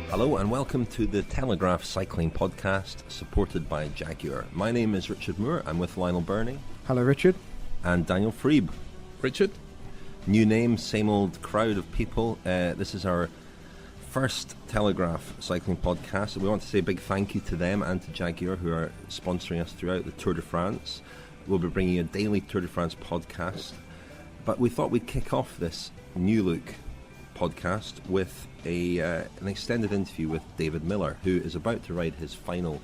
Hello and welcome to the Telegraph Cycling Podcast, supported by Jaguar. My name is Richard Moore. I'm with Lionel Birnie. Hello, Richard. And Daniel Friebe. Richard. New name, same old crowd of people. This is our first Telegraph Cycling Podcast. We want to say a big thank you to them and to Jaguar, who are sponsoring us throughout the Tour de France. We'll be bringing you a daily Tour de France podcast. But we thought we'd kick off this new look podcast with an extended interview with David Millar, who is about to ride his final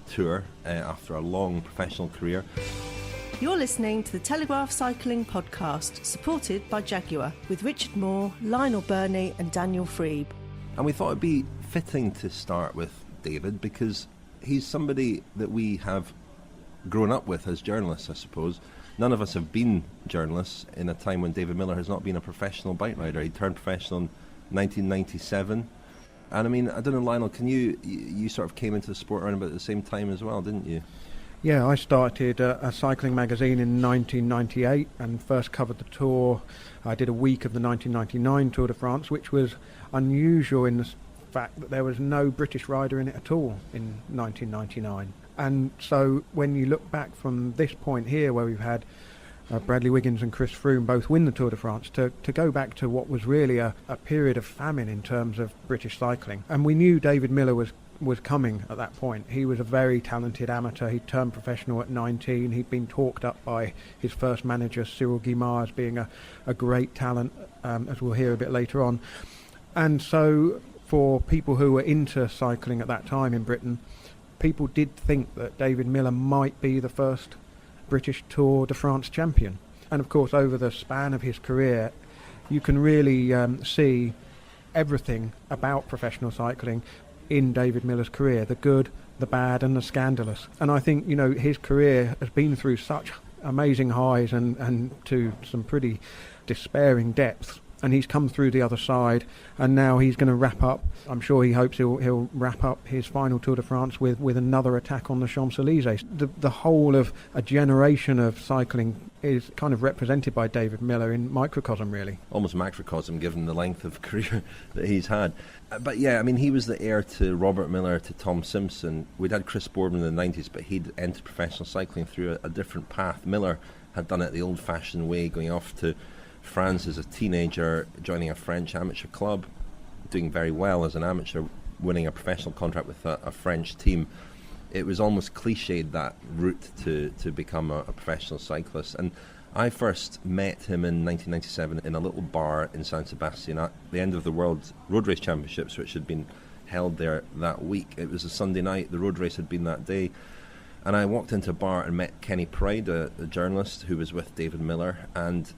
tour after a long professional career. You're listening to the Telegraph Cycling Podcast, supported by Jaguar, with Richard Moore, Lionel Birnie and Daniel Friebe. And we thought it'd be fitting to start with David because he's somebody that we have grown up with as journalists, I suppose. None of us have been journalists in a time when David Millar has not been a professional bike rider. He turned professional in 1997. And I mean, I don't know, Lionel, you sort of came into the sport around about the same time as well, didn't you? Yeah, I started a cycling magazine in 1998 and first covered the Tour. I did a week of the 1999 Tour de France, which was unusual in the fact that there was no British rider in it at all in 1999. And so when you look back from this point here, where we've had Bradley Wiggins and Chris Froome both win the Tour de France, to go back to what was really a period of famine in terms of British cycling. And we knew David Millar was coming at that point. He was a very talented amateur. He turned professional at 19. He'd been talked up by his first manager, Cyril Guimard, as being a great talent, as we'll hear a bit later on. And so for people who were into cycling at that time in Britain, people did think that David Millar might be the first British Tour de France champion. And of course, over the span of his career, you can really see everything about professional cycling in David Millar's career, the good, the bad and the scandalous. And I think, his career has been through such amazing highs and to some pretty despairing depths. And he's come through the other side, and now he's going to wrap up. I'm sure he hopes he'll wrap up his final Tour de France with another attack on the Champs-Elysees. The whole of a generation of cycling is kind of represented by David Millar in microcosm, really. Almost macrocosm, given the length of career that he's had. But yeah, I mean, he was the heir to Robert Millar, to Tom Simpson. We'd had Chris Boardman in the 90s, but he'd entered professional cycling through a different path. Millar had done it the old-fashioned way, going off to France as a teenager, joining a French amateur club, doing very well as an amateur, winning a professional contract with a French team. It was almost cliched, that route to become a professional cyclist. And I first met him in 1997 in a little bar in San Sebastian at the end of the World Road Race Championships, which had been held there that week. It was a Sunday night, the road race had been that day. And I walked into a bar and met Kenny Pride, a journalist who was with David Millar, and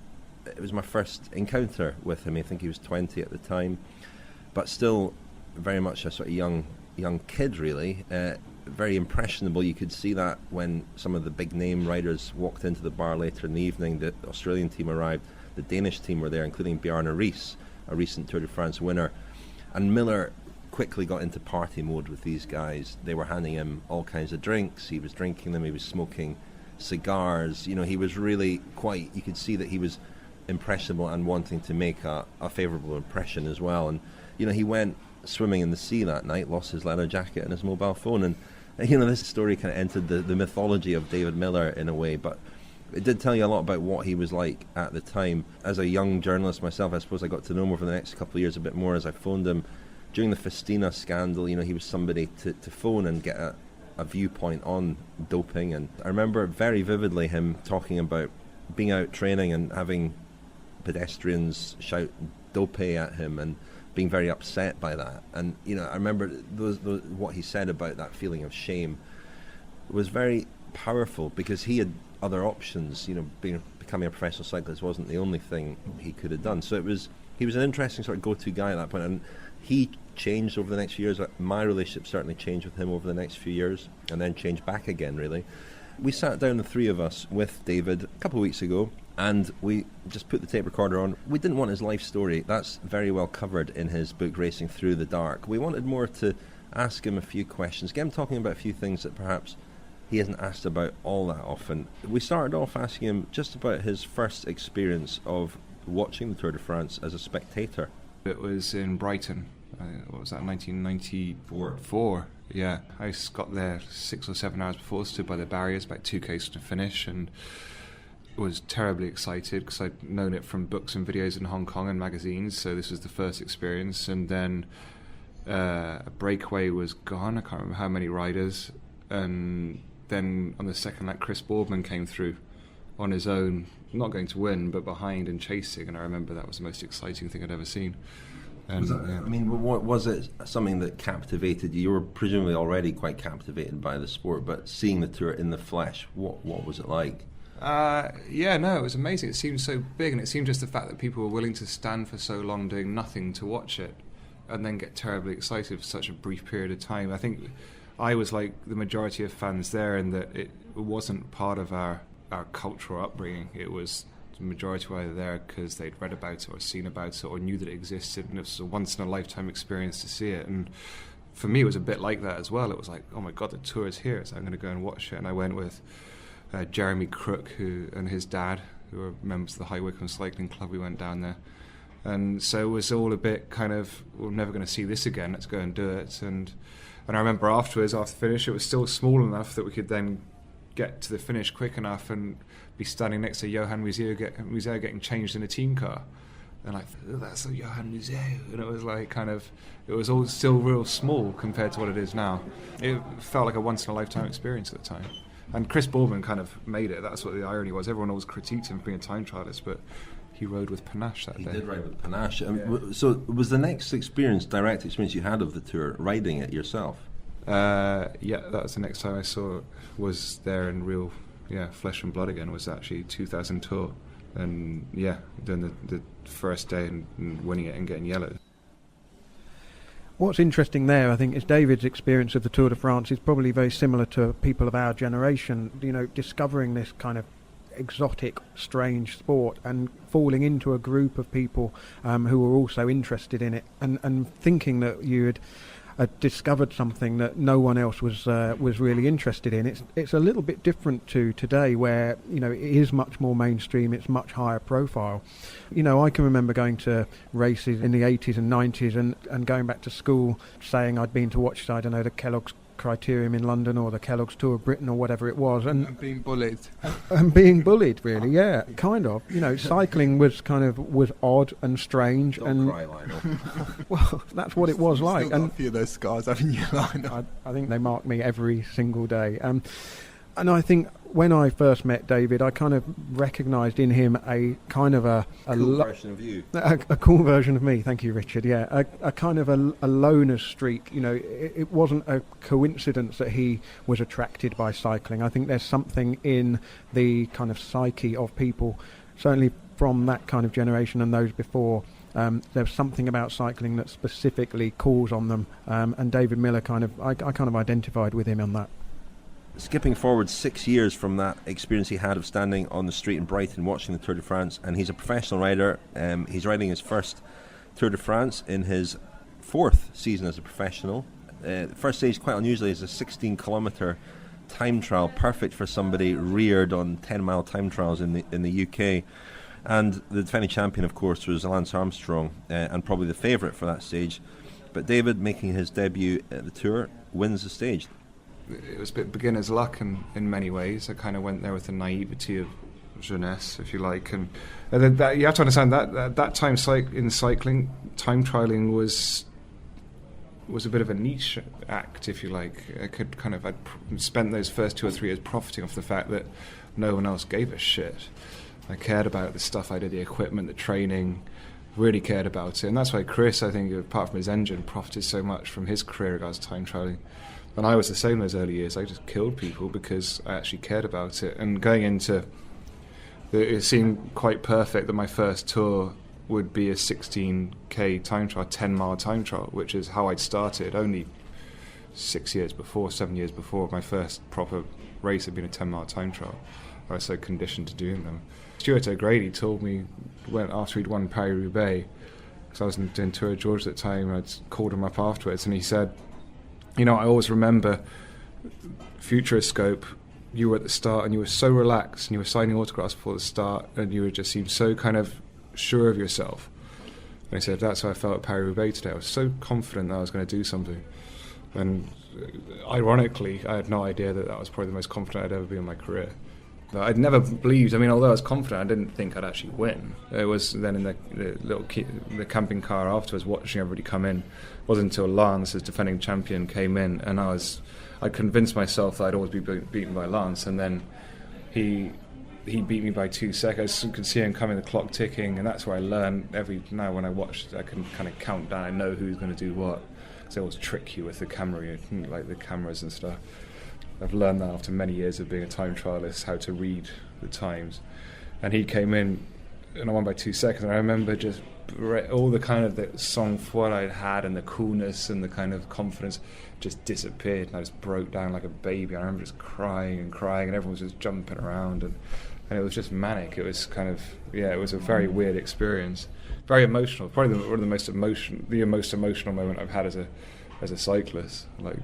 it was my first encounter with him. I think he was 20 at the time, but still very much a sort of young kid, really. Very impressionable. You could see that when some of the big name riders walked into the bar later in the evening. The Australian team arrived, the Danish team were there, including Bjarne Riis, a recent Tour de France winner. And Millar quickly got into party mode with these guys. They were handing him all kinds of drinks. He was drinking them. He was smoking cigars. He was really you could see that he was impressionable and wanting to make a favourable impression as well. And he went swimming in the sea that night, lost his leather jacket and his mobile phone, and this story kind of entered the mythology of David Millar in a way, but it did tell you a lot about what he was like at the time. As a young journalist myself, I suppose I got to know him over the next couple of years a bit more as I phoned him during the Festina scandal. He was somebody to phone and get a viewpoint on doping. And I remember very vividly him talking about being out training and having pedestrians shout dope at him and being very upset by that. And I remember what he said about that feeling of shame was very powerful, because he had other options. Becoming a professional cyclist wasn't the only thing he could have done. So he was an interesting sort of go-to guy at that point, and he changed over the next few years. My relationship certainly changed with him over the next few years, and then changed back again, really. We sat down, the three of us, with David a couple of weeks ago, and we just put the tape recorder on. We didn't want his life story. That's very well covered in his book, Racing Through the Dark. We wanted more to ask him a few questions, get him talking about a few things that perhaps he hasn't asked about all that often. We started off asking him just about his first experience of watching the Tour de France as a spectator. It was in Brighton what was that, 1994? Yeah, I got there 6 or 7 hours before, stood by the barriers, about 2Ks to finish, and was terribly excited because I'd known it from books and videos in Hong Kong and magazines, so this was the first experience. And then a breakaway was gone, I can't remember how many riders, and then on the second lap Chris Boardman came through on his own, not going to win but behind and chasing, and I remember that was the most exciting thing I'd ever seen. And, I mean, what was it something that captivated you? You were presumably already quite captivated by the sport, but seeing the Tour in the flesh, what was it like? It was amazing. It seemed so big, and it seemed just the fact that people were willing to stand for so long doing nothing to watch it and then get terribly excited for such a brief period of time. I think I was like the majority of fans there, in that it wasn't part of our cultural upbringing. It was the majority were either there because they'd read about it or seen about it or knew that it existed, and it was a once-in-a-lifetime experience to see it. And for me, it was a bit like that as well. It was like, oh my God, the Tour is here, so I'm going to go and watch it. And I went with Jeremy Crook and his dad, who were members of the High Wycombe Cycling Club. We went down there, and so it was all a bit kind of, we're never going to see this again, let's go and do it. And I remember after the finish, it was still small enough that we could then get to the finish quick enough and be standing next to Johan Museeuw getting changed in a team car, and like, oh, that's Johan Museeuw, and it was like it was all still real small compared to what it is now. It felt like a once-in-a-lifetime experience at the time. And Chris Boardman kind of made it. That's what the irony was. Everyone always critiqued him for being a time trialist, but he rode with panache that day. He did ride with panache. So was the next direct experience you had of the Tour, riding it yourself? That was the next time I saw it, was there in real flesh and blood again, was actually 2000 Tour. And doing the first day and winning it and getting yellowed. What's interesting there, I think, is David's experience of the Tour de France is probably very similar to people of our generation, discovering this kind of exotic, strange sport and falling into a group of people who were also interested in it, and thinking that you had discovered something that no one else was really interested in. It's a little bit different to today, where it is much more mainstream. It's much higher profile. I can remember going to races in the 80s and 90s and going back to school saying I'd been to watch, I don't know, the Kellogg's Criterium in London or the Kellogg's Tour of Britain or whatever it was, and being bullied. And being bullied, really, yeah, kind of. Cycling was odd and strange. Don't cry, Lionel. Well, that's what it was like. Still got a few of those scars, haven't you, Lionel? I think they mark me every single day. And I think when I first met David, I kind of recognised in him a kind of a cool version of you. A cool version of me. Thank you, Richard. Yeah, a kind of a loner streak. It wasn't a coincidence that he was attracted by cycling. I think there's something in the kind of psyche of people, certainly from that kind of generation and those before. There's something about cycling that specifically calls on them. And David Millar I kind of identified with him on that. Skipping forward 6 years from that experience he had of standing on the street in Brighton watching the Tour de France, and he's a professional rider. He's riding his first Tour de France in his 4th season as a professional. The first stage, quite unusually, is a 16-kilometre time trial, perfect for somebody reared on 10-mile time trials in the UK. And the defending champion, of course, was Lance Armstrong, and probably the favourite for that stage. But David, making his debut at the Tour, wins the stage. It was a bit beginner's luck in many ways. I kind of went there with the naivety of jeunesse, if you like, and then you have to understand that time in cycling, time trialing was a bit of a niche act, if you like. I'd spent those first 2 or 3 years profiting off the fact that no one else gave a shit. I cared about the stuff I did, the equipment, the training, really cared about it, and that's why Chris, I think, apart from his engine, profited so much from his career regards to time trialing. And I was the same in those early years. I just killed people because I actually cared about it. And going into it seemed quite perfect that my first tour would be a 16k time trial, 10-mile time trial, which is how I'd started. Only 7 years before, my first proper race had been a 10-mile time trial. I was so conditioned to doing them. Stuart O'Grady told me, after he'd won Paris-Roubaix, because I was doing Tour of Georgia at the time, I'd called him up afterwards, and he said, I always remember Futuroscope, you were at the start and you were so relaxed and you were signing autographs before the start and you just seemed so kind of sure of yourself. And he said, that's how I felt at Paris-Roubaix today. I was so confident that I was going to do something. And ironically, I had no idea that was probably the most confident I'd ever been in my career. But I'd never believed, although I was confident, I didn't think I'd actually win. It was then in the camping car afterwards, watching everybody come in. It wasn't until Lance, as defending champion, came in, and I convinced myself that I'd always be beaten by Lance, and then he beat me by 2 seconds. I could see him coming, the clock ticking, and that's where I learned now when I watch, I can kind of count down, I know who's going to do what. Because they always trick you with the camera, like the cameras and stuff. I've learned that after many years of being a time trialist, how to read the times. And he came in, and I won by 2 seconds. And I remember just all the kind of the sang froid I'd had, and the coolness and the kind of confidence just disappeared. And I just broke down like a baby. I remember just crying, and everyone was just jumping around, and it was just manic. It was kind of, it was a very weird experience, very emotional. Probably one of the most emotional moment I've had as a cyclist. Like,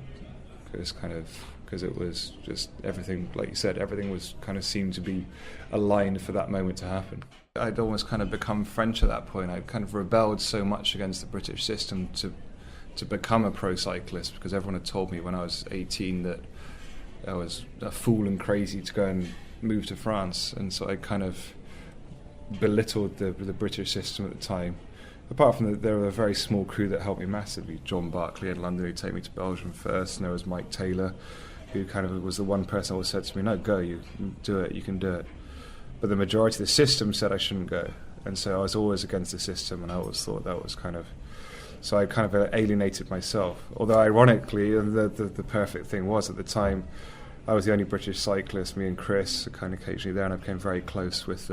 because it was just everything, like you said, everything was kind of seemed to be aligned for that moment to happen. I'd almost kind of become French at that point. I'd kind of rebelled so much against the British system to become a pro cyclist, because everyone had told me when I was 18 that I was a fool and crazy to go and move to France, and so I kind of belittled the British system at the time. Apart from that, there were a very small crew that helped me massively. John Barclay in London, who'd take me to Belgium first, and there was Mike Taylor, who kind of was the one person who always said to me, no, go, you do it, you can do it. But the majority of the system said I shouldn't go, and so I was always against the system, and I always thought that was kind of... So I kind of alienated myself. Although ironically, the perfect thing was, at the time, I was the only British cyclist, me and Chris, kind of occasionally there, and I became very close with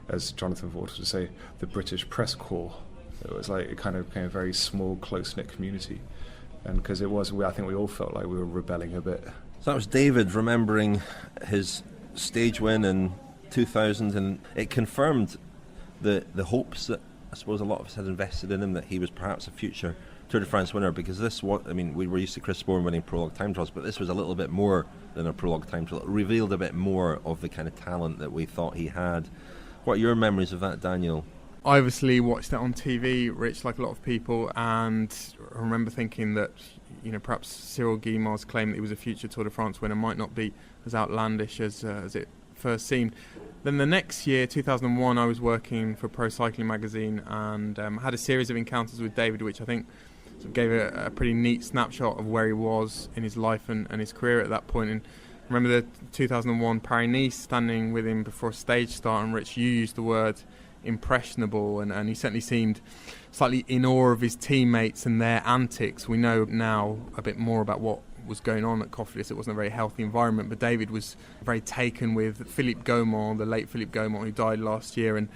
as Jonathan Vaughton would say, the British press corps. It was like, it kind of became a very small, close-knit community. And because I think we all felt like we were rebelling a bit. So that was David remembering his stage win in 2000, and it confirmed the hopes that I suppose a lot of us had invested in him, that he was perhaps a future Tour de France winner, because we were used to Chris Sporn winning prologue time trials, but this was a little bit more than a prologue time trial. It revealed a bit more of the kind of talent that we thought he had. What are your memories of that, Daniel? I obviously watched it on TV, Rich, like a lot of people, and I remember thinking that, perhaps Cyril Guillemar's claim that he was a future Tour de France winner might not be as outlandish as it first seemed. Then the next year, 2001, I was working for Pro Cycling magazine, and had a series of encounters with David, which I think sort of gave a pretty neat snapshot of where he was in his life and his career at that point. And I remember the 2001 Paris-Nice, standing with him before a stage start, and Rich, you used the word impressionable, and he certainly seemed slightly in awe of his teammates and their antics. We know now a bit more about what was going on at Cofidis. It wasn't a very healthy environment, but David was very taken with Philippe Gaumont, the late Philippe Gaumont, who died last year, and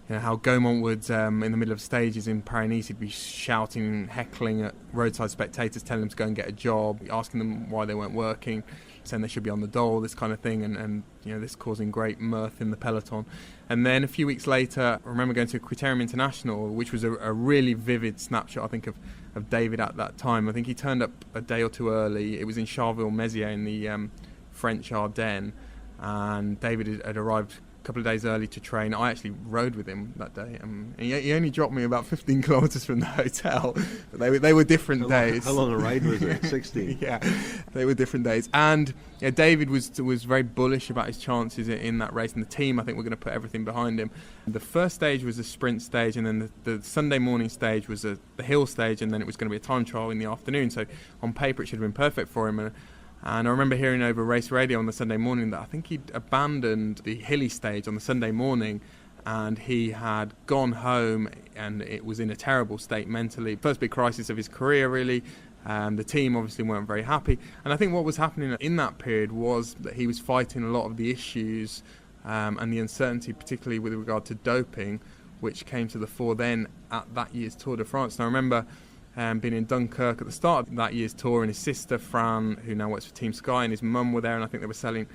how Gaumont would, in the middle of stages in Paris-Nice, he'd be shouting and heckling at roadside spectators, telling them to go and get a job, asking them why they weren't working, saying they should be on the dole, this kind of thing, and this causing great mirth in the peloton. And then a few weeks later, I remember going to Criterium International, which was a really vivid snapshot, I think, of David at that time. I think he turned up a day or two early. It was in Charleville-Mézières in the French Ardennes, and David had arrived a couple of days early to train. I actually rode with him that day. He only dropped me about 15 kilometres from the hotel. But they were different days. How long a ride was it? 16? Yeah, they were different days. And David was very bullish about his chances in that race, and the team, I think, were going to put everything behind him. The first stage was a sprint stage, and then the Sunday morning stage was the hill stage, and then it was going to be a time trial in the afternoon. So on paper it should have been perfect for him. And I remember hearing over race radio on the Sunday morning that I think he'd abandoned the hilly stage on the Sunday morning, and he had gone home, and it was in a terrible state mentally. First big crisis of his career, really. The team obviously weren't very happy. And I think what was happening in that period was that he was fighting a lot of the issues and the uncertainty, particularly with regard to doping, which came to the fore then at that year's Tour de France. And I remember being in Dunkirk at the start of that year's tour, and his sister Fran, who now works for Team Sky, and his mum were there, and I think they were selling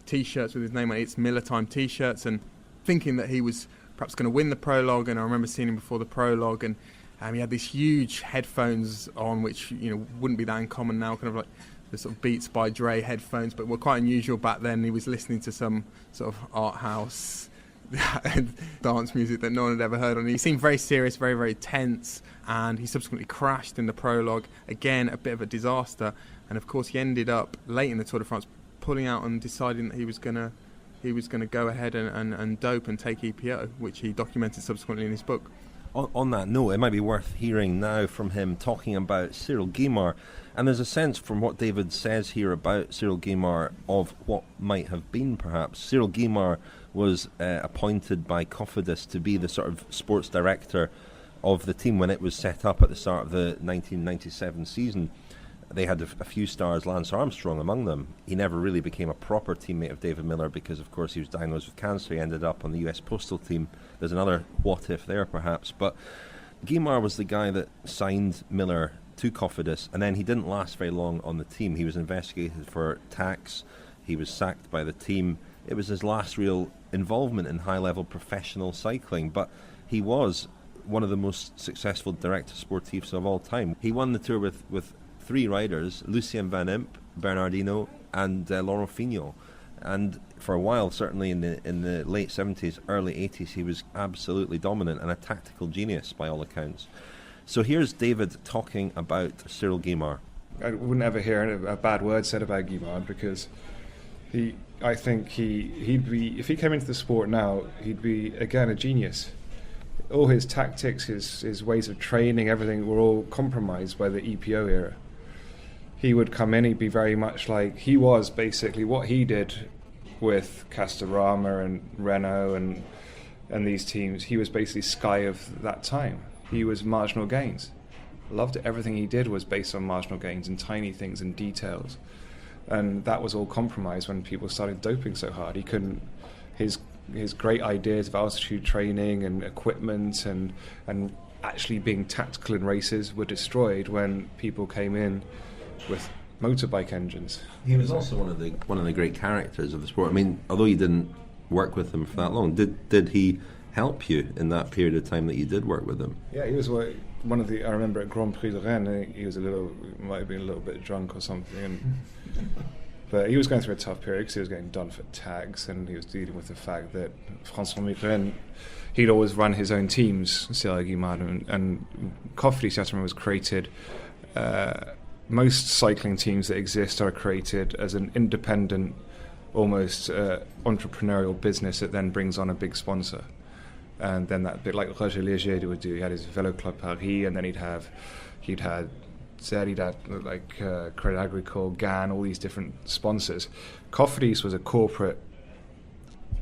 T-shirts with his name on it. It's Millar Time T-shirts, and thinking that he was perhaps going to win the prologue. And I remember seeing him before the prologue, and he had these huge headphones on, which wouldn't be that uncommon now, kind of like the sort of Beats by Dre headphones, but were quite unusual back then. He was listening to some sort of art house dance music that no one had ever heard on. He seemed very serious, very, very tense, and he subsequently crashed in the prologue. Again, a bit of a disaster. And of course, he ended up late in the Tour de France pulling out and deciding that he was going to go ahead and dope and take EPO, which he documented subsequently in his book. On that note, it might be worth hearing now from him talking about Cyril Guimard. And there's a sense from what David says here about Cyril Guimard of what might have been, perhaps. Cyril Guimard was appointed by Cofidis to be the sort of sports director of the team when it was set up at the start of the 1997 season. They had a few stars, Lance Armstrong among them. He never really became a proper teammate of David Millar because, of course, he was diagnosed with cancer. He ended up on the US Postal Team. There's another what-if there, perhaps. But Guimard was the guy that signed Millar to Cofidis, and then he didn't last very long on the team. He was investigated for tax. He was sacked by the team. It was his last real involvement in high-level professional cycling, but he was one of the most successful directors sportifs of all time. He won the Tour with three riders, Lucien Van Impe, Bernardino, and Laurent Fignon. And for a while, certainly in the late 70s, early 80s, he was absolutely dominant and a tactical genius by all accounts. So here's David talking about Cyril Guimard. I wouldn't ever hear a bad word said about Guimard because I think he'd be, if he came into the sport now, he'd be, again, a genius. All his tactics, his ways of training, everything were all compromised by the EPO era. He would come in, he'd be very much like, he was basically what he did with Castorama and Renault and these teams. He was basically Sky of that time. He was marginal gains. Loved it. Everything he did was based on marginal gains and tiny things and details. And that was all compromised when people started doping so hard. He couldn't, his great ideas of altitude training and equipment and actually being tactical in races were destroyed when people came in with motorbike engines. He was also one of the great characters of the sport. I mean, although you didn't work with him for that long, did he help you in that period of time that you did work with him? Yeah, he was one of the. I remember at Grand Prix de Rennes, he was might have been a little bit drunk or something, but he was going through a tough period because he was getting done for tags, and he was dealing with the fact that François Michelin, he'd always run his own teams, Cyril Guimard, and Cofidis was created. Most cycling teams that exist are created as an independent, almost entrepreneurial business that then brings on a big sponsor. And then that bit like Roger Léger would do. He had his Vélo Club Paris, and then he'd had like Crédit Agricole, GAN, all these different sponsors. Cofidis was a corporate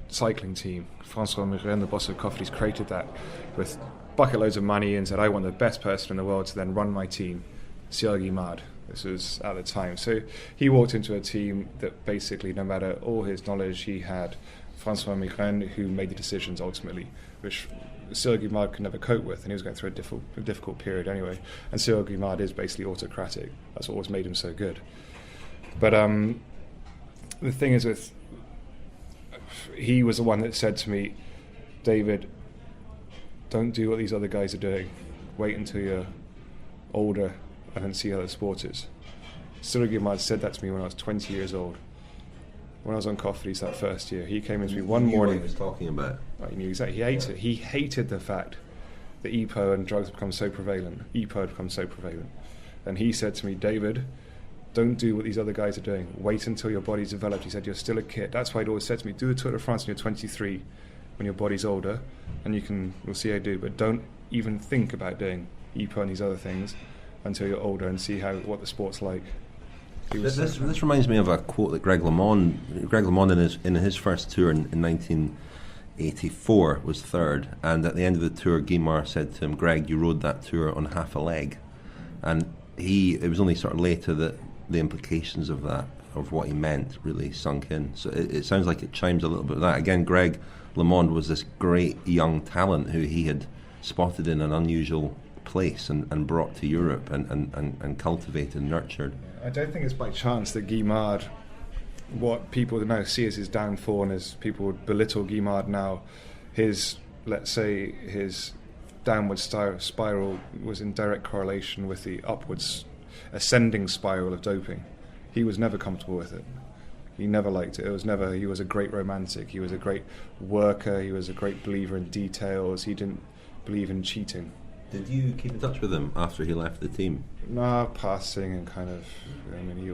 cycling team. François Michelin, the boss of Cofidis, created that with bucket loads of money and said, I want the best person in the world to then run my team, Cyril Guimard. This was at the time. So he walked into a team that basically, no matter all his knowledge, he had François Michelin, who made the decisions ultimately, which Cyril Guimard could never cope with, and he was going through a difficult period anyway. And Cyril Guimard is basically autocratic. That's what always made him so good. But the thing is, he was the one that said to me, David, don't do what these other guys are doing. Wait until you're older and then see how the sport is. Cyril Guimard said that to me when I was 20 years old. When I was on Cofidis that first year, he came into me one morning. What he was talking about. He knew exactly. He hated it. He hated the fact that EPO and drugs have become so prevalent. And he said to me, David, don't do what these other guys are doing. Wait until your body's developed. He said, you're still a kid. That's why he'd always said to me, do the Tour de France when you're 23, when your body's older, and we'll see how you do. But don't even think about doing EPO and these other things until you're older and see what the sport's like. This reminds me of a quote that Greg LeMond in his first tour in 1984 was third, and at the end of the tour, Guimard said to him, Greg, you rode that tour on half a leg. And it was only sort of later that the implications of that, of what he meant, really sunk in. So it sounds like it chimes a little bit with that. Again, Greg LeMond was this great young talent who he had spotted in an unusual place and brought to Europe and cultivated and nurtured. I don't think it's by chance that Guimard, what people now see as his downfall and as people would belittle Guimard now, his downward spiral was in direct correlation with the upwards ascending spiral of doping. He was never comfortable with it. He never liked it. He was a great romantic. He was a great worker. He was a great believer in details. He didn't believe in cheating. Did you keep in touch with him after he left the team? No, passing and kind of, he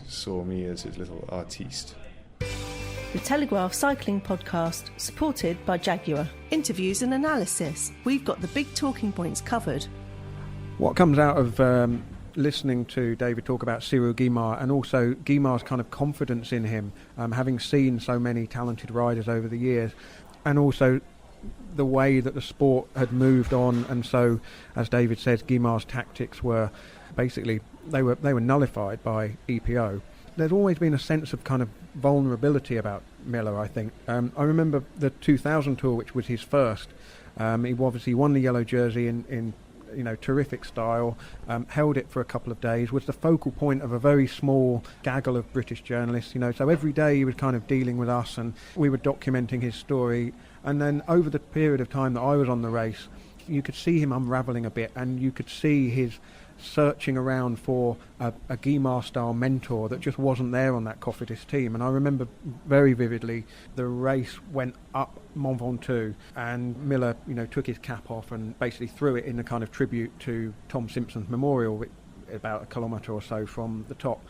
saw me as his little artiste. The Telegraph Cycling Podcast, supported by Jaguar. Interviews and analysis. We've got the big talking points covered. What comes out of listening to David talk about Cyril Guimard, and also Guimard's kind of confidence in him, having seen so many talented riders over the years, and also the way that the sport had moved on, and so, as David says, Guimard's tactics were basically, they were nullified by EPO. There's always been a sense of kind of vulnerability about Millar, I think. I remember the 2000 Tour, which was his first. He obviously won the yellow jersey in terrific style, held it for a couple of days, was the focal point of a very small gaggle of British journalists, so every day he was kind of dealing with us and we were documenting his story. And then over the period of time that I was on the race, you could see him unravelling a bit, and you could see his searching around for a Guimard-style mentor that just wasn't there on that Cofidis team. And I remember very vividly the race went up Mont Ventoux, and Millar, took his cap off and basically threw it in a kind of tribute to Tom Simpson's memorial, about a kilometre or so from the top.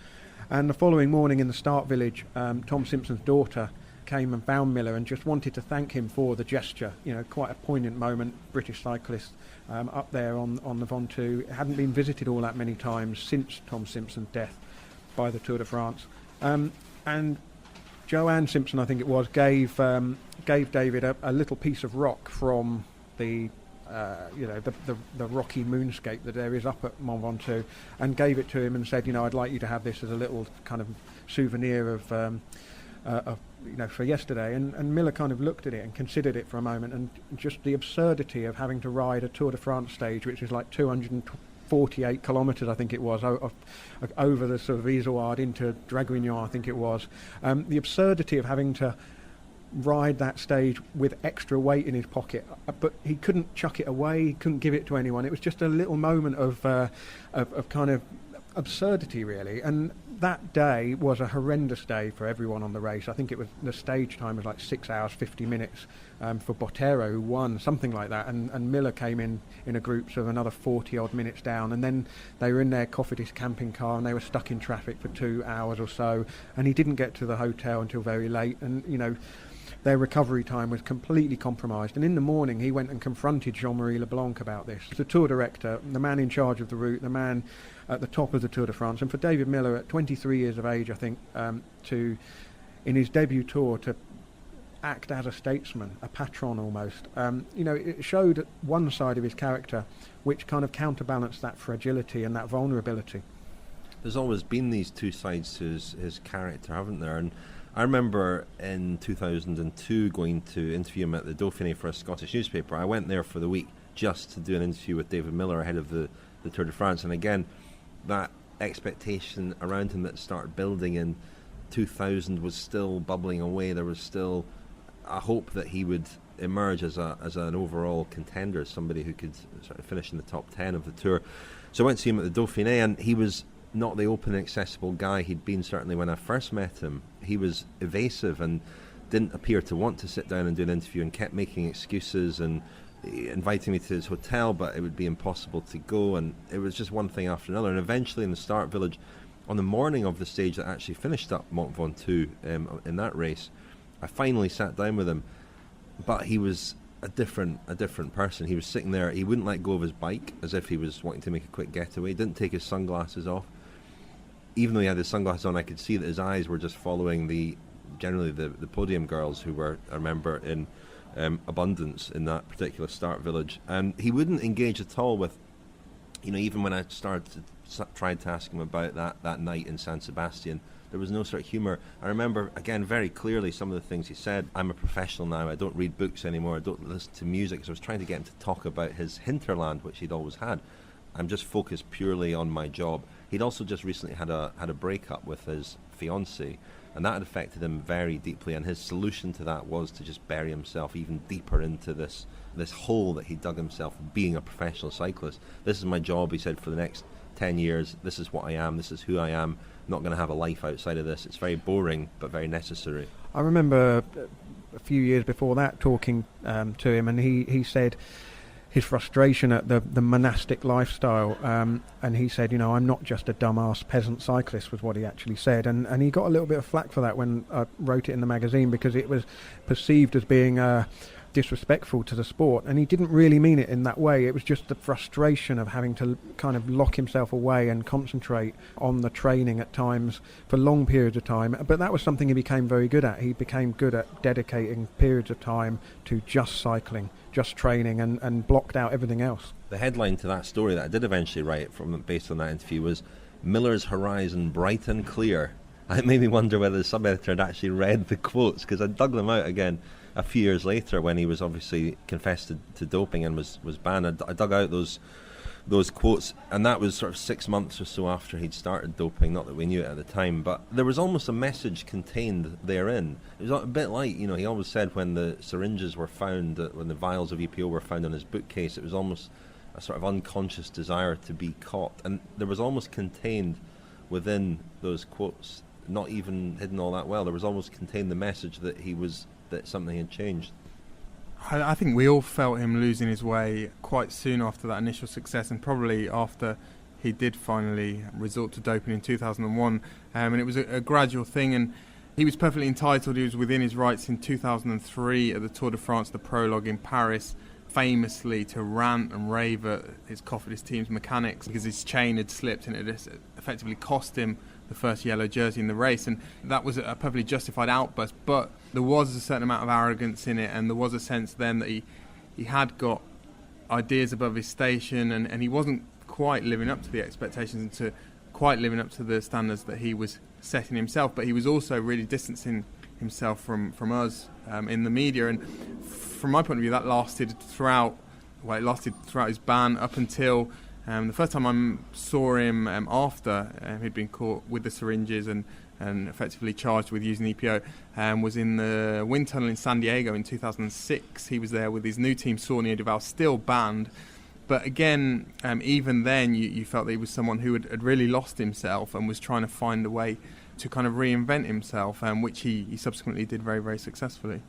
And the following morning in the start village, Tom Simpson's daughter came and found Millar and just wanted to thank him for the gesture. Quite a poignant moment. British cyclist up there on the Ventoux. It hadn't been visited all that many times since Tom Simpson's death by the Tour de France. And Joanne Simpson, I think it was, gave David a little piece of rock from the rocky moonscape that there is up at Mont Ventoux, and gave it to him and said, I'd like you to have this as a little kind of souvenir of for yesterday. And Millar kind of looked at it and considered it for a moment, and just the absurdity of having to ride a Tour de France stage, which is like 248 kilometres, I think it was, over the sort of Izoard into Draguignan, I think it was. The absurdity of having to ride that stage with extra weight in his pocket, but he couldn't chuck it away, he couldn't give it to anyone. It was just a little moment of kind of absurdity, really. And that day was a horrendous day for everyone on the race. I think it was, the stage time was like 6 hours 50 minutes for Botero, who won, something like that, and Millar came in a group of another 40 odd minutes down, and then they were in their Cofidis camping car and they were stuck in traffic for 2 hours or so, and he didn't get to the hotel until very late, and their recovery time was completely compromised. And in the morning he went and confronted Jean-Marie Leblanc about this, the tour director, the man in charge of the route, the man at the top of the Tour de France. And for David Millar, at 23 years of age, I think, in his debut tour, to act as a statesman, a patron almost, it showed one side of his character which kind of counterbalanced that fragility and that vulnerability. There's always been these two sides to his character, haven't there? And I remember in 2002 going to interview him at the Dauphiné for a Scottish newspaper. I went there for the week just to do an interview with David Millar ahead of the Tour de France. And again, that expectation around him that started building in 2000 was still bubbling away. There was still a hope that he would emerge as an overall contender, somebody who could sort of finish in the top 10 of the Tour. So I went to see him at the Dauphiné, and he was not the open and accessible guy he'd been certainly when I first met him. He was evasive and didn't appear to want to sit down and do an interview, and kept making excuses and inviting me to his hotel, but it would be impossible to go, and it was just one thing after another. And eventually in the start village, on the morning of the stage that actually finished up Mont Ventoux in that race, I finally sat down with him, but he was a different person. He was sitting there, he wouldn't let go of his bike as if he was wanting to make a quick getaway, didn't take his sunglasses off. Even though he had his sunglasses on, I could see that his eyes were just following the podium girls who were, I remember, in abundance in that particular start village. And he wouldn't engage at all with, even when I tried to ask him about that night in San Sebastian, there was no sort of humour. I remember, again, very clearly some of the things he said. I'm a professional now, I don't read books anymore, I don't listen to music. So I was trying to get him to talk about his hinterland, which he'd always had. I'm just focused purely on my job. He'd also just recently had a breakup with his fiancée, and that had affected him very deeply, and his solution to that was to just bury himself even deeper into this hole that he dug himself, being a professional cyclist. This is my job, he said, for the next 10 years. This is what I am, this is who I am, not going to have a life outside of this. It's very boring, but very necessary. I remember a few years before that talking to him, and he said his frustration at the monastic lifestyle, and he said, I'm not just a dumbass peasant cyclist, was what he actually said, and he got a little bit of flack for that when I wrote it in the magazine, because it was perceived as being disrespectful to the sport, and he didn't really mean it in that way. It was just the frustration of having to kind of lock himself away and concentrate on the training at times for long periods of time. But that was something he became very good at. He became good at dedicating periods of time to just cycling, just training, and blocked out everything else. The headline to that story that I did eventually write based on that interview was "Millar's horizon bright and clear." It made me wonder whether the sub-editor had actually read the quotes, because I dug them out again a few years later when he was obviously confessed to doping and was banned. I dug out those quotes, and that was sort of 6 months or so after he'd started doping, not that we knew it at the time, but there was almost a message contained therein. It was a bit like, he always said when the syringes were found, when the vials of EPO were found on his bookcase, it was almost a sort of unconscious desire to be caught, and there was almost contained within those quotes, not even hidden all that well, there was almost contained the message that that something had changed. I think we all felt him losing his way quite soon after that initial success, and probably after he did finally resort to doping in 2001, and it was a gradual thing, and he was perfectly entitled. He was within his rights in 2003 at the Tour de France, the prologue in Paris, famously to rant and rave at his team's mechanics because his chain had slipped and it had effectively cost him the first yellow jersey in the race, and that was a perfectly justified outburst, but there was a certain amount of arrogance in it, and there was a sense then that he had got ideas above his station, and he wasn't quite living up to the expectations and to quite living up to the standards that he was setting himself, but he was also really distancing himself from us in the media, and from my point of view that lasted throughout his ban up until the first time I saw him after he'd been caught with the syringes and effectively charged with using EPO was in the wind tunnel in San Diego in 2006. He was there with his new team, Saunier Duval, still banned. But again, even then, you felt that he was someone who had really lost himself and was trying to find a way to kind of reinvent himself, which he subsequently did very, very successfully.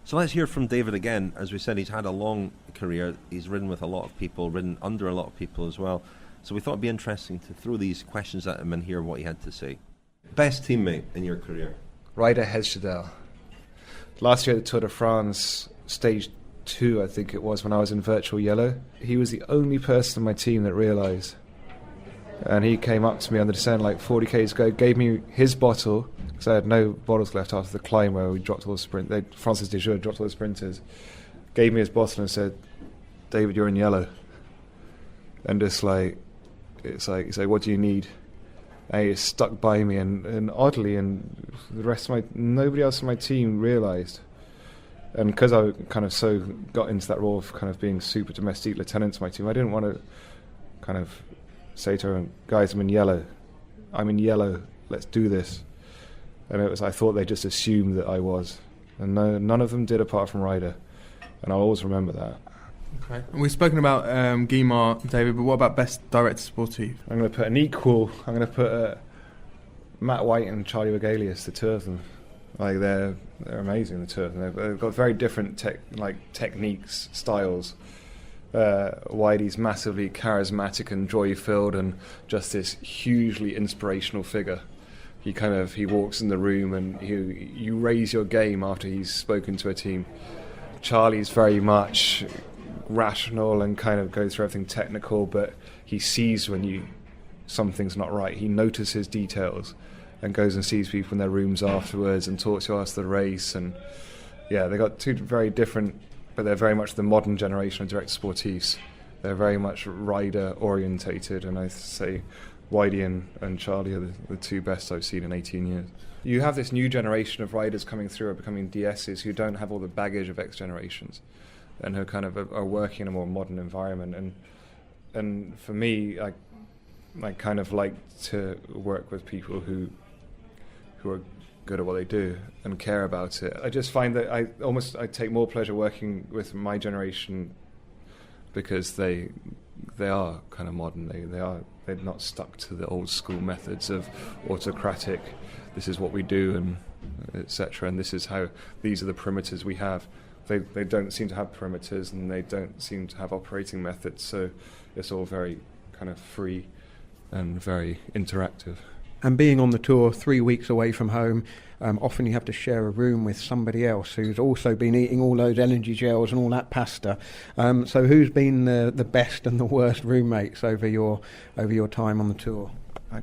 So let's hear from David again. As we said, he's had a long career. He's ridden with a lot of people, ridden under a lot of people as well. So we thought it'd be interesting to throw these questions at him and hear what he had to say. Best teammate in your career? Ryder Hesjedal. Last year at the Tour de France, stage 2, I think it was, when I was in virtual yellow, he was the only person on my team that realised. And he came up to me on the descent like 40 k's ago, gave me his bottle, because I had no bottles left after the climb where we dropped all the Francis Dejoux dropped all the sprinters. Gave me his bottle and said, "David, you're in yellow." And just like, it's like, he's like, "What do you need?" And he stuck by me, and oddly, and the rest of nobody else on my team realised. And because I kind of so got into that role of kind of being super domestique lieutenant to my team, I didn't want to kind of say to him, "Guys, I'm in yellow, let's do this." And it was, I thought they just assumed that I was, and no, none of them did apart from Ryder, and I'll always remember that. Okay. And we've spoken about Guimard, David, but what about best director sportif? I'm going to put an equal. I'm going to put Matt White and Charlie Wegelius, the two of them. Like they're amazing, the two of them. They've got very different techniques, styles. Whitey's massively charismatic and joy-filled, and just this hugely inspirational figure. He walks in the room and you raise your game after he's spoken to a team. Charlie's very much rational and kind of goes through everything technical, but he sees when something's not right. He notices details and goes and sees people in their rooms afterwards and talks to us the race. And yeah, they got two very different, but they're very much the modern generation of director sportifs. They're very much rider orientated, and I say Whitey and Charlie are the two best I've seen in 18 years. You have this new generation of riders coming through, are becoming DSs, who don't have all the baggage of X generations, and who kind of are working in a more modern environment. And for me, I kind of like to work with people who are good at what they do and care about it. I just find that I take more pleasure working with my generation because they are kind of modern. They are they'd not stuck to the old school methods of autocratic. This is what we do, and etc. And this is how. These are the perimeters we have. They don't seem to have perimeters, and they don't seem to have operating methods. So it's all very kind of free and very interactive. And being on the tour 3 weeks away from home, often you have to share a room with somebody else who's also been eating all those energy gels and all that pasta. So who's been the best and the worst roommates over your time on the tour? I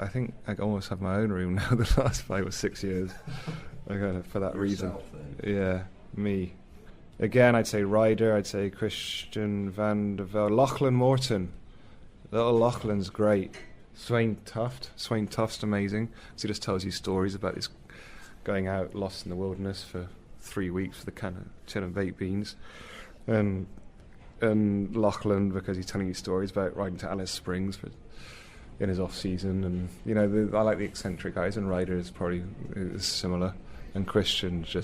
think I almost have my own room now the last 5 or 6 years. For that reason. Yeah, me. Again, I'd say Ryder, I'd say Christian van der Velde, Lachlan Morton. Little Lachlan's great. Swain Tuft's amazing. So he just tells you stories about his going out lost in the wilderness for 3 weeks with a tin of baked beans. And Lachlan, because he's telling you stories about riding to Alice Springs in his off-season. And, you know, I like the eccentric guys, and Ryder is probably similar. And Christian's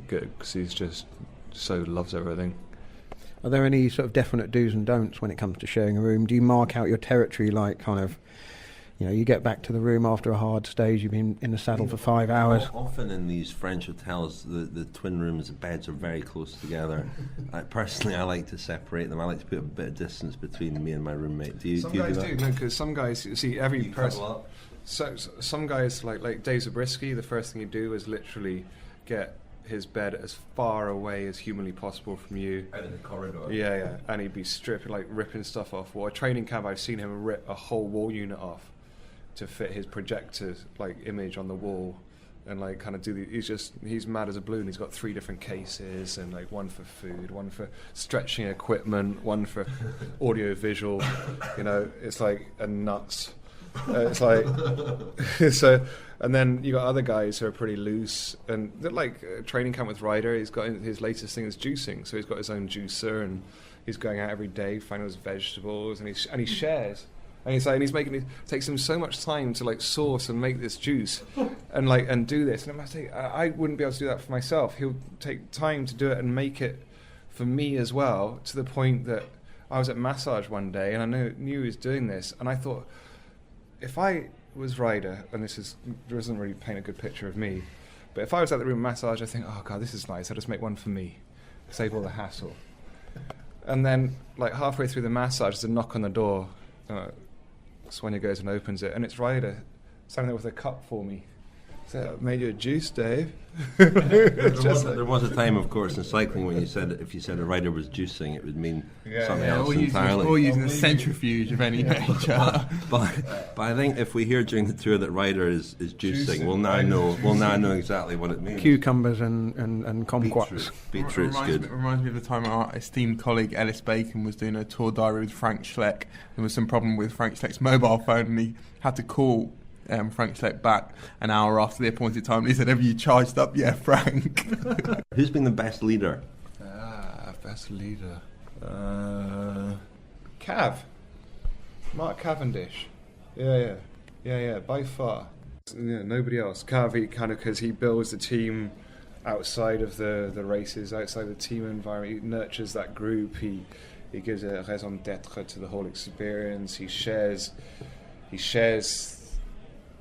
good because he's just so loves everything. Are there any sort of definite do's and don'ts when it comes to sharing a room? Do you mark out your territory like kind of, you know, you get back to the room after a hard stage, you've been in the saddle for 5 hours? Often in these French hotels, the twin rooms, the beds are very close together. Personally, I like to separate them. I like to put a bit of distance between me and my roommate. Do you do that? No, because some guys, you see, every person... So some guys, like Dave Zabriskie, the first thing you do is literally get his bed as far away as humanly possible from you. Out in the corridor. Yeah. And he'd be stripping, like ripping stuff off. Well, a training camp, I've seen him rip a whole wall unit off to fit his projector, like, image on the wall. And, like, kind of he's mad as a balloon. He's got 3 different cases, and, like, one for food, one for stretching equipment, one for audio visual. You know, it's like a nuts. It's like so, and then you got other guys who are pretty loose, and they're like training camp with Ryder. He's got his latest thing is juicing, so he's got his own juicer, and he's going out every day finding those vegetables, and he shares, and he's making it takes him so much time to like source and make this juice, and do this, and I wouldn't be able to do that for myself. He'll take time to do it and make it for me as well, to the point that I was at massage one day, and I knew he was doing this, and I thought, if I was Ryder, and doesn't really paint a good picture of me, but if I was at the room massage, I think, oh God, this is nice. I'll just make one for me, save all the hassle. And then, like halfway through the massage, there's a knock on the door. Sonia goes and opens it, and it's Ryder standing there with a cup for me. So, I made you a juice, Dave. There was a time, of course, in cycling when if you said a rider was juicing, it would mean something else entirely. Or using a centrifuge of any nature. But I think if we hear during the tour that rider is juicing, we'll now know exactly what it means. Cucumbers and kumquats. Beetroot's good. It reminds me of the time our esteemed colleague Ellis Bacon was doing a tour diary with Frank Schleck. There was some problem with Frank Schleck's mobile phone, and he had to call Frank Schleck back an hour after the appointed time, and he said, "Have you charged up yet, Frank?" Who's been the best leader? Best leader. Mark Cavendish. Yeah, by far. Yeah, nobody else. Cav, kind of, because he builds the team outside of the races, outside the team environment. He nurtures that group. He gives a raison d'être to the whole experience. He shares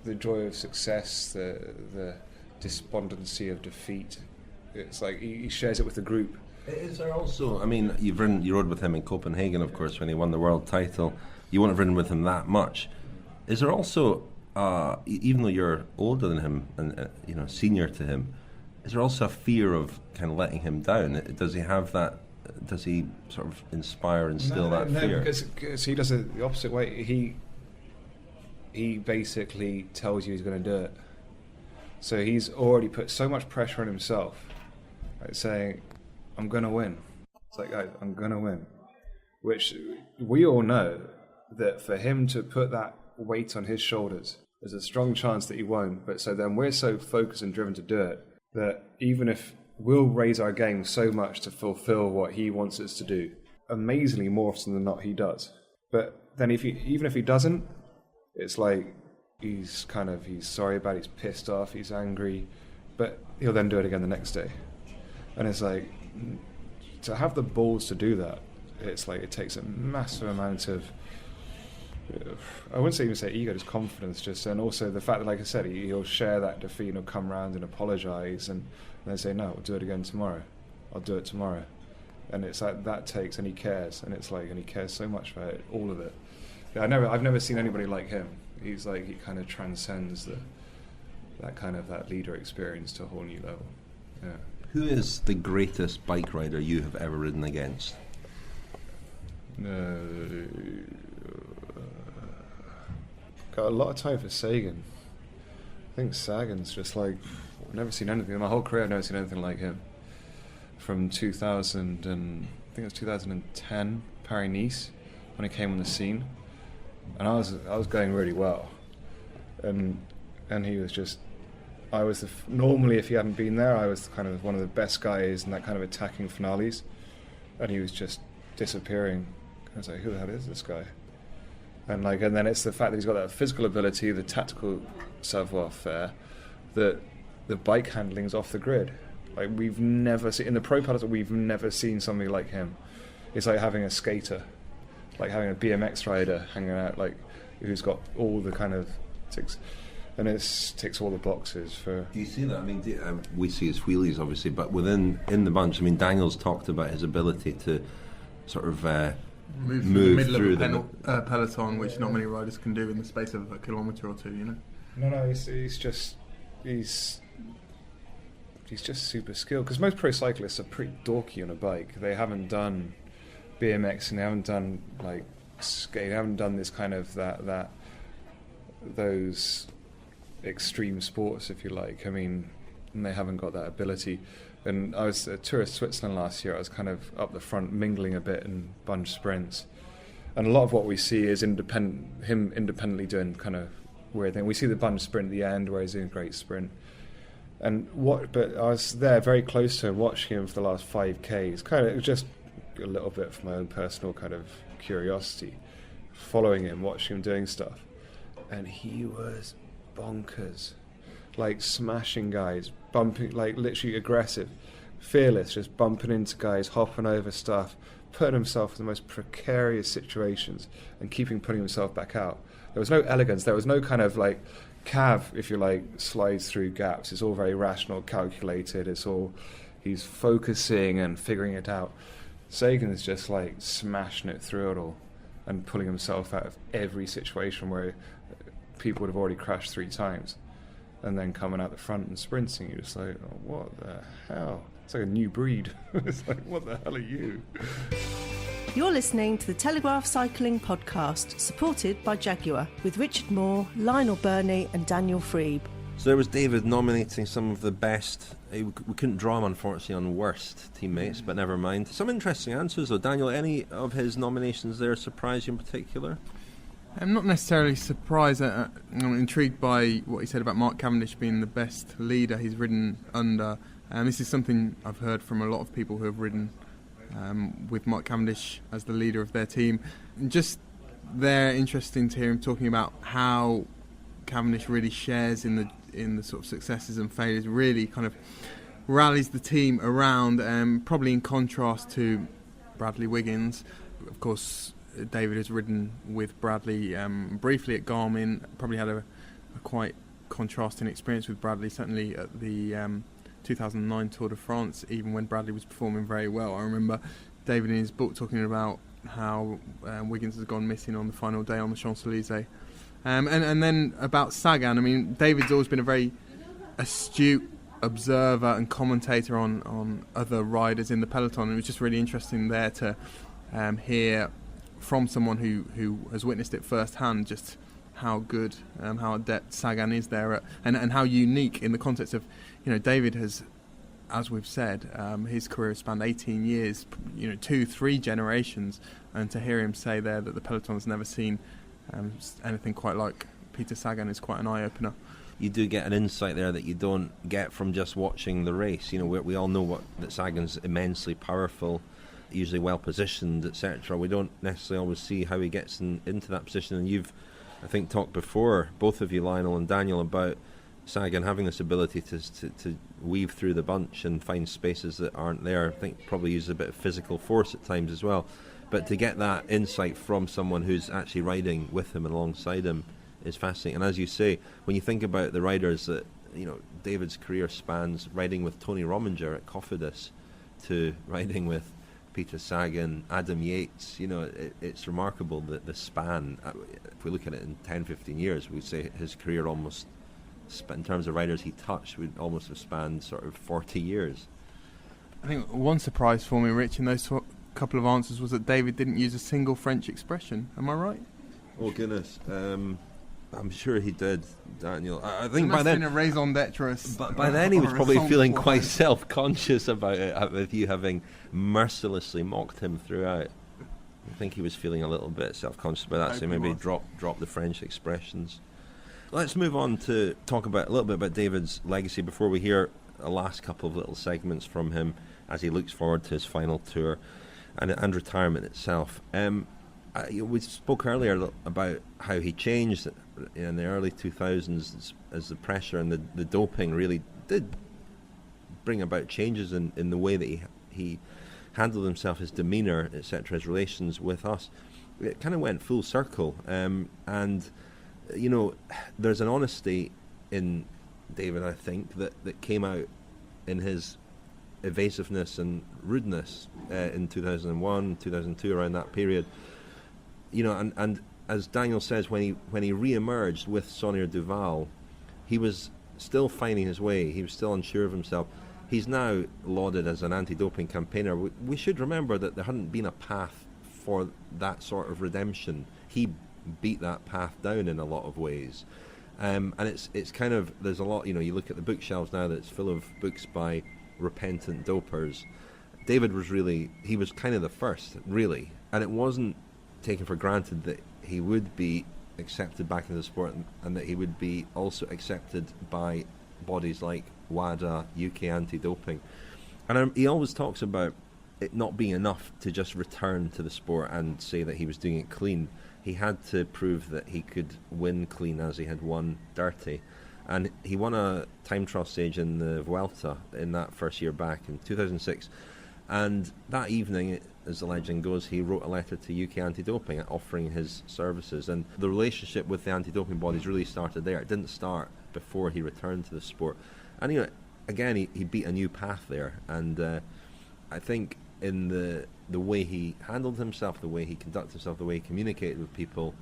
the joy of success, the despondency of defeat. It's like he shares it with the group. Is there also, I mean, you rode with him in Copenhagen, of course, when he won the world title. You wouldn't have ridden with him that much. Is there also, even though you're older than him and senior to him, is there also a fear of kind of letting him down? Does he have that? Does he sort of instill that fear? No, because he does it the opposite way. He basically tells you he's going to do it. So he's already put so much pressure on himself, like saying, I'm going to win. It's like, guys, I'm going to win. Which we all know that for him to put that weight on his shoulders, there's a strong chance that he won't. But so then we're so focused and driven to do it that even if we'll raise our game so much to fulfill what he wants us to do, amazingly more often than not he does. But then even if he doesn't, it's like he's sorry about it, he's pissed off, he's angry, but he'll then do it again the next day. And it's like, to have the balls to do that, it's like it takes a massive amount of I wouldn't even say ego, just confidence, and also the fact that, like I said, he'll share that defeat and he'll come round and apologise and then say, no, I'll do it again tomorrow. I'll do it tomorrow. And it's like that takes, and he cares, and it's like, and he cares so much about it, all of it. Yeah, I've never seen anybody like him. He's like, he kind of transcends that leader experience to a whole new level. Yeah. Who is the greatest bike rider you have ever ridden against? Got a lot of time for Sagan. I think Sagan's just like, I've never seen anything in my whole career. I've never seen anything like him. From 2000 and I think it was 2010 Paris-Nice when he came on the scene, and I was going really well, and he was just, I was normally, if he hadn't been there, I was kind of one of the best guys in that kind of attacking finales, and he was just disappearing. I was like, who the hell is this guy? And then it's the fact that he's got that physical ability, the tactical savoir-faire, that the bike handling's off the grid. Like, we've never seen, in the pro peloton, we've never seen somebody like him. It's like having a skater, like having a BMX rider hanging out, like, who's got all the kind of ticks, and it ticks all the boxes for... Do you see that? I mean, we see his wheelies, obviously, but in the bunch, I mean, Daniel's talked about his ability to sort of move through the middle of a peloton, which not many riders can do in the space of a kilometre or two, you know? No, he's just super skilled, because most pro cyclists are pretty dorky on a bike. They haven't done BMX and they haven't done like skate. They haven't done this kind of those extreme sports, if you like. I mean, and they haven't got that ability. And I was a tourist of Switzerland last year. I was kind of up the front, mingling a bit in bunch sprints, and a lot of what we see is him independently doing kind of weird thing. We see the bunch sprint at the end where he's doing a great sprint. But I was there very close to him, watching him for the last 5Ks, kind of just a little bit for my own personal kind of curiosity, following him, watching him doing stuff, and he was bonkers, like smashing guys, bumping, like literally aggressive, fearless, just bumping into guys, hopping over stuff, putting himself in the most precarious situations and putting himself back out. There was no elegance, there was no kind of like Cav, if you like, slides through gaps. It's all very rational, calculated. It's all, he's focusing and figuring it out. Sagan is just like smashing it through it all and pulling himself out of every situation where people would have already crashed 3 times, and then coming out the front and sprinting. You're just like, oh, what the hell? It's like a new breed. It's like, what the hell are you? You're listening to the Telegraph Cycling Podcast, supported by Jaguar, with Richard Moore, Lionel Birnie and Daniel Friebe. So there was David nominating some of the best. We couldn't draw him, unfortunately, on worst teammates, but never mind. Some interesting answers, though. Daniel, any of his nominations there surprise you in particular? I'm not necessarily surprised. I'm intrigued by what he said about Mark Cavendish being the best leader he's ridden under. This is something I've heard from a lot of people who have ridden with Mark Cavendish as the leader of their team. Just they're interesting to hear him talking about how Cavendish really shares in the sort of successes and failures, really kind of rallies the team around, probably in contrast to Bradley Wiggins. Of course, David has ridden with Bradley briefly at Garmin, probably had a quite contrasting experience with Bradley, certainly at the 2009 Tour de France, even when Bradley was performing very well. I remember David in his book talking about how Wiggins has gone missing on the final day on the Champs-Élysées. And then about Sagan, I mean, David's always been a very astute observer and commentator on other riders in the peloton. It was just really interesting there to hear from someone who has witnessed it firsthand just how good, how adept Sagan is there, and how unique in the context of, David has, as we've said, his career has spanned 18 years, 2-3 generations, and to hear him say there that the peloton has never seen anything quite like Peter Sagan is quite an eye-opener. You do get an insight there that you don't get from just watching the race. We all know that Sagan's immensely powerful, usually well positioned, etc. We don't necessarily always see how he gets into that position. And you've, I think, talked before, both of you, Lionel and Daniel, about Sagan having this ability to weave through the bunch and find spaces that aren't there. I think probably uses a bit of physical force at times as well. But to get that insight from someone who's actually riding with him and alongside him is fascinating. And as you say, when you think about the riders that, David's career spans riding with Tony Rominger at Cofidis to riding with Peter Sagan, Adam Yates, it's remarkable that the span, if we look at it in 10, 15 years, we'd say his career almost, in terms of riders he touched, would almost have spanned sort of 40 years. I think one surprise for me, Rich, in those couple of answers was that David didn't use a single French expression. Am I right? Oh, goodness. I'm sure he did, Daniel. I think by then, been a raison d'etre. But by then he was probably feeling quite self-conscious about it, with you having mercilessly mocked him throughout. I think he was feeling a little bit self-conscious about that, so maybe drop the French expressions. Let's move on to talk a little bit about David's legacy before we hear a last couple of little segments from him as he looks forward to his final tour and retirement itself. We spoke earlier about how he changed in the early 2000s as the pressure and the doping really did bring about changes in the way that he handled himself, his demeanour, etc., his relations with us. It kind of went full circle. And, there's an honesty in David, I think, that came out in his evasiveness and rudeness in 2001, 2002, around that period. And as Daniel says, when he re-emerged with Sonia Duval, he was still finding his way. He was still unsure of himself. He's now lauded as an anti-doping campaigner. We should remember that there hadn't been a path for that sort of redemption. He beat that path down in a lot of ways. And it's kind of, there's a lot, you look at the bookshelves now that's full of books by repentant dopers. David he was kind of the first, really. And it wasn't taken for granted that he would be accepted back into the sport and that he would be also accepted by bodies like WADA, UK Anti-Doping. And he always talks about it not being enough to just return to the sport and say that he was doing it clean. He had to prove that he could win clean as he had won dirty. And he won a time trial stage in the Vuelta in that first year back in 2006. And that evening, as the legend goes, he wrote a letter to UK Anti-Doping offering his services. And the relationship with the anti-doping bodies really started there. It didn't start before he returned to the sport. And, again, he beat a new path there. And I think in the way he handled himself, the way he conducted himself, the way he communicated with people,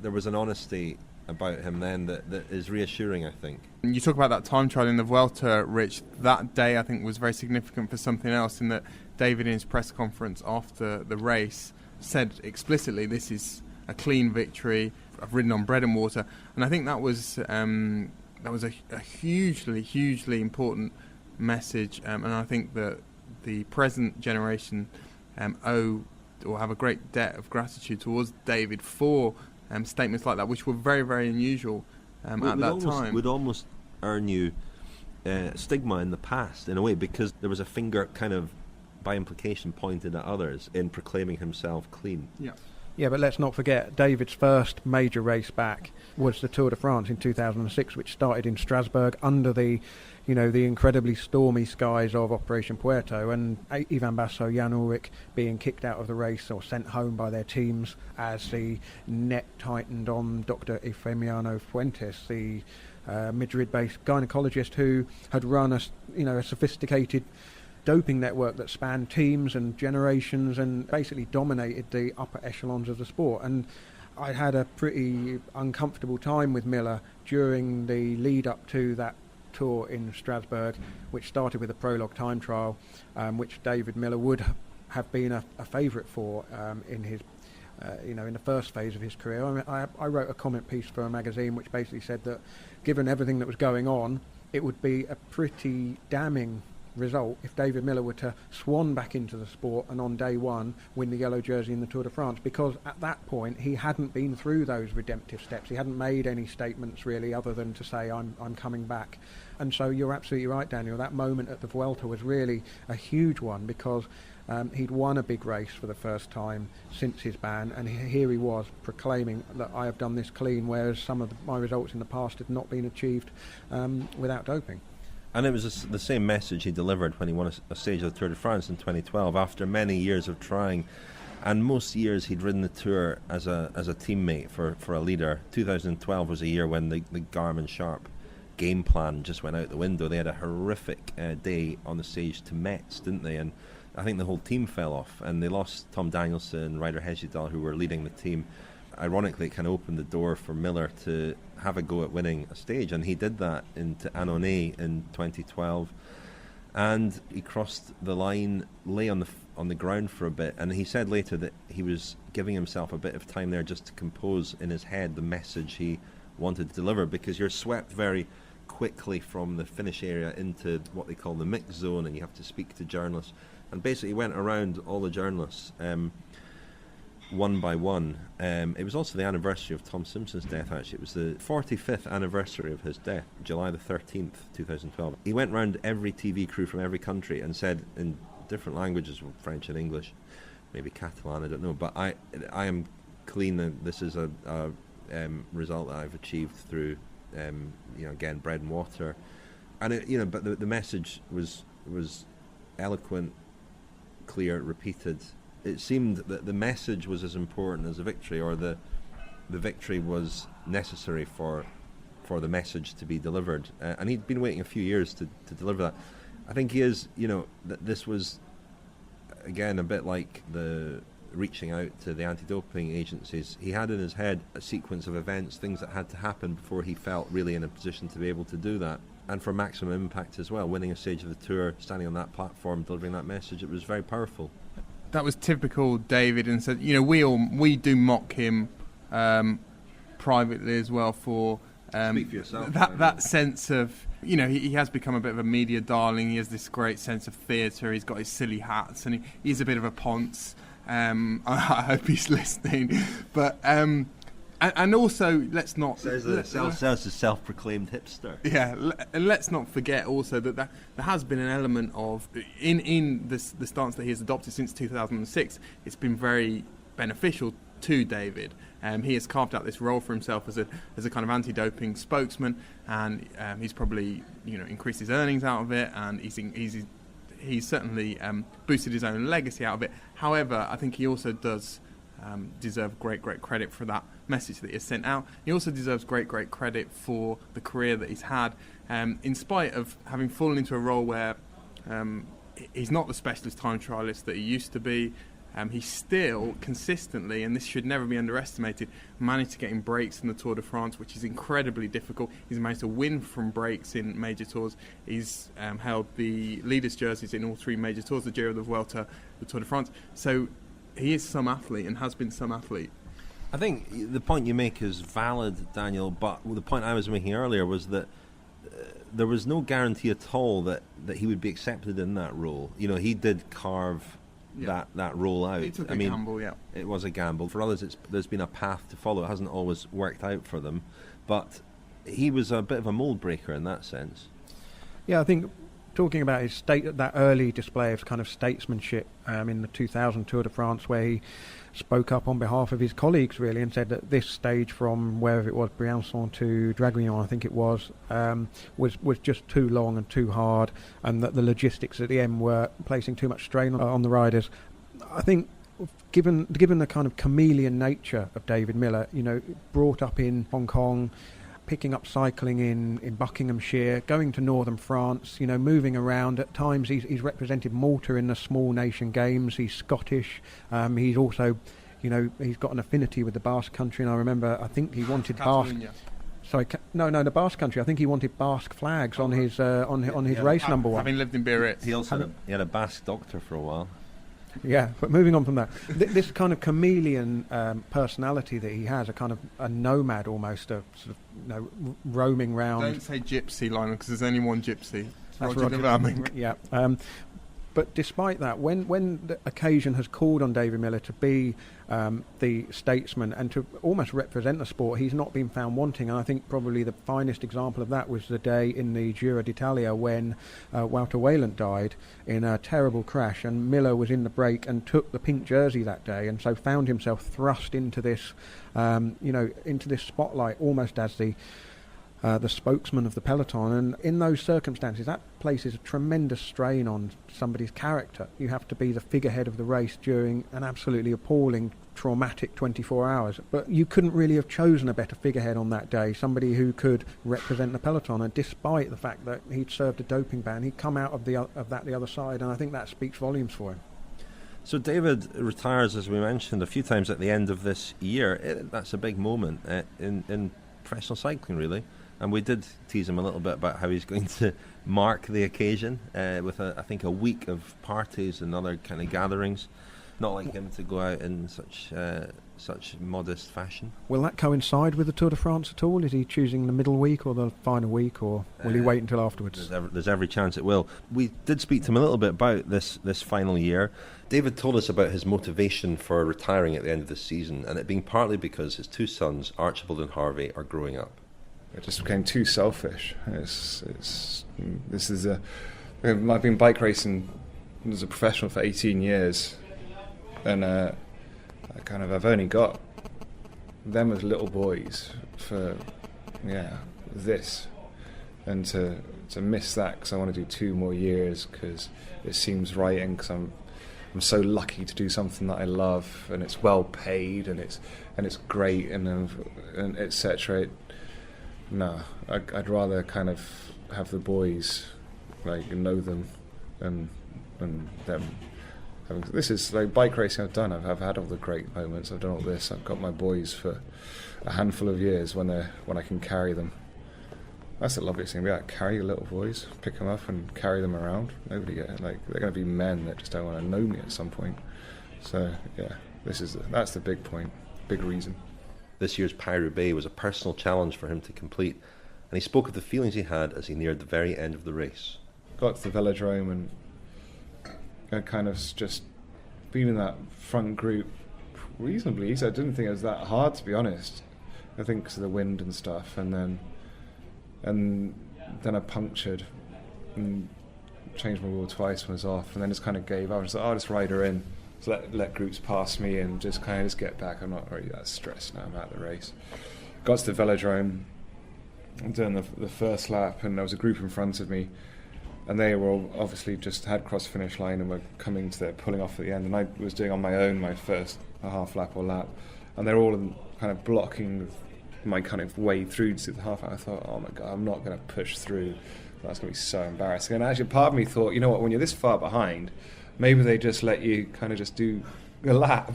there was an honesty about him then that is reassuring, I think. You talk about that time trial in the Vuelta, Rich. That day, I think, was very significant for something else, in that David, in his press conference after the race, said explicitly, "This is a clean victory. I've ridden on bread and water." And I think that was a hugely important message. And I think that the present generation owe or have a great debt of gratitude towards David for statements like that, which were very, very unusual at that time. Would almost earn you stigma in the past, in a way, because there was a finger kind of by implication pointed at others in proclaiming himself clean. Yeah, but let's not forget, David's first major race back was the Tour de France in 2006, which started in Strasbourg under the incredibly stormy skies of Operation Puerto, and Ivan Basso, Jan Ulrich being kicked out of the race or sent home by their teams as the net tightened on Dr. Efemiano Fuentes, the Madrid-based gynecologist who had run a sophisticated doping network that spanned teams and generations and basically dominated the upper echelons of the sport. And I had a pretty uncomfortable time with Millar during the lead up to that tour in Strasbourg, which started with a prologue time trial, which David Millar would have been a favourite for in his in the first phase of his career. I wrote a comment piece for a magazine which basically said that given everything that was going on, it would be a pretty damning result if David Millar were to swan back into the sport and on day one win the yellow jersey in the Tour de France, because at that point he hadn't been through those redemptive steps. He hadn't made any statements really other than to say I'm coming back. And so you're absolutely right, Daniel, that moment at the Vuelta was really a huge one, because He'd won a big race for the first time since his ban, and here he was proclaiming that I have done this clean, whereas some of my results in the past had not been achieved without doping. And it was the same message he delivered when he won a stage of the Tour de France in 2012, after many years of trying. And most years he'd ridden the Tour as a teammate for a leader. 2012 was a year when the Garmin Sharp game plan just went out the window. They had a horrific day on the stage to Metz, didn't they? And I think the whole team fell off, and they lost Tom Danielson, Ryder Hesjedal, who were leading the team. Ironically, it kind of opened the door for Millar to have a go at winning a stage, and he did that into Annonay in 2012. And he crossed the line, lay on the ground for a bit, and he said later that he was giving himself a bit of time there just to compose in his head the message he wanted to deliver, because you're swept very quickly from the finish area into what they call the mix zone, and you have to speak to journalists. And basically went around all the journalists one by one. It was also the anniversary of Tom Simpson's death, actually. It was the 45th anniversary of his death, July the 13th, 2012. He went round every TV crew from every country and said in different languages, French and English, maybe Catalan, I don't know, but I am clean, and this is a result that I've achieved through, again, bread and water. And, but the message was eloquent, clear, repeated. It seemed that the message was as important as the victory, or the victory was necessary for the message to be delivered. And he'd been waiting a few years to deliver that. I think he is, that this was, again, a bit like the reaching out to the anti-doping agencies. He had in his head a sequence of events, things that had to happen before he felt really in a position to be able to do that. And for maximum impact as well, winning a stage of the Tour, standing on that platform, delivering that message, it was very powerful. That was typical David, and said, we do mock him privately as well for speak for yourself. That sense of, he has become a bit of a media darling. He has this great sense of theatre. He's got his silly hats, and he's a bit of a ponce. I hope he's listening, but. And also, let's not... Says the self-proclaimed hipster. Yeah, and let's not forget also that there has been an element of... In the stance that he has adopted since 2006, it's been very beneficial to David. He has carved out this role for himself as a kind of anti-doping spokesman, and he's probably increased his earnings out of it, and he's certainly boosted his own legacy out of it. However, I think he also does... deserve great credit for that message that he has sent out. He also deserves great credit for the career that he's had, in spite of having fallen into a role where he's not the specialist time trialist that he used to be. He's still consistently, and this should never be underestimated, managed to get in breaks in the Tour de France, which is incredibly difficult. He's managed to win from breaks in major tours. He's held the leaders' jerseys in all three major tours, the Giro, the Vuelta, the Tour de France. So he is some athlete and has been some athlete. I think the point you make is valid, Daniel, but the point I was making earlier was that there was no guarantee at all that he would be accepted in that role. He did carve that role out. He took a gamble, yeah. It was a gamble. For others, there's been a path to follow. It hasn't always worked out for them, but he was a bit of a mould breaker in that sense. Yeah, I think... Talking about that early display of kind of statesmanship in the 2000 Tour de France, where he spoke up on behalf of his colleagues, really, and said that this stage from wherever it was, Briançon to Draguignan, I think it was just too long and too hard, and that the logistics at the end were placing too much strain on the riders. I think, given the kind of chameleon nature of David Millar, brought up in Hong Kong, picking up cycling in Buckinghamshire, going to northern France, moving around. At times he's represented Malta in the small nation games. He's Scottish. He's also, he's got an affinity with the Basque country, and I think he wanted Basque... Sorry, the Basque country. I think he wanted Basque flags on his race number one. Having lived in Biarritz. He had a Basque doctor for a while. Yeah, but moving on from that, this kind of chameleon personality that he has, a kind of a nomad almost, a sort of roaming round. Don't say gypsy, Lionel, because there's only one gypsy. That's Roger. Roger. Yeah. But despite that, when the occasion has called on David Millar to be the statesman and to almost represent the sport, he's not been found wanting. And I think probably the finest example of that was the day in the Giro d'Italia when Walter Wayland died in a terrible crash, and Millar was in the break and took the pink jersey that day, and so found himself thrust into this, into this spotlight almost as the spokesman of the peloton. And in those circumstances, that places a tremendous strain on somebody's character. You have to be the figurehead of the race during an absolutely appalling, traumatic 24 hours. But you couldn't really have chosen a better figurehead on that day, somebody who could represent the peloton. And despite the fact that he'd served a doping ban, he'd come out of the other side, and I think that speaks volumes for him. So David retires, as we mentioned, a few times at the end of this year. That's a big moment in professional cycling, really. And we did tease him a little bit about how he's going to mark the occasion with, I think, a week of parties and other kind of gatherings. Not like him to go out in such modest fashion. Will that coincide with the Tour de France at all? Is he choosing the middle week or the final week, or will he wait until afterwards? There's every chance it will. We did speak to him a little bit about this final year. David told us about his motivation for retiring at the end of the season, and it being partly because his two sons, Archibald and Harvey, are growing up. It just became too selfish. I've been bike racing as a professional for 18 years, and I've only got them as little boys for this, and to miss that because I want to do 2 more years because it seems right, and because I'm so lucky to do something that I love, and it's well paid, and it's great, and etc. No, I'd rather kind of have the boys, like, know them and them. This is like bike racing I've done. I've had all the great moments. I've done all this. I've got my boys for a handful of years when I can carry them. That's the loveliest thing. Carry your little boys, pick them up and carry them around. They're going to be men that just don't want to know me at some point. So yeah, that's the big point, big reason. This year's Paris-Roubaix was a personal challenge for him to complete, and he spoke of the feelings he had as he neared the very end of the race. Got to the velodrome and I kind of just been in that front group reasonably easy. I didn't think it was that hard, to be honest. I think because of the wind and stuff, and then I punctured and changed my wheel twice when I was off, and then just kind of gave up. I was like, I'll just ride her in. Just let groups pass me and just kind of just get back. I'm not really that stressed now about the race. Got to the velodrome, I'm doing the first lap, and there was a group in front of me, and they were all obviously just had crossed the finish line and were coming to pulling off at the end, and I was doing on my own my first half lap or lap, and they're all kind of blocking my kind of way through to the half lap. I thought, oh my God, I'm not going to push through. That's going to be so embarrassing. And actually part of me thought, you know what, when you're this far behind, maybe they just let you kind of just do a lap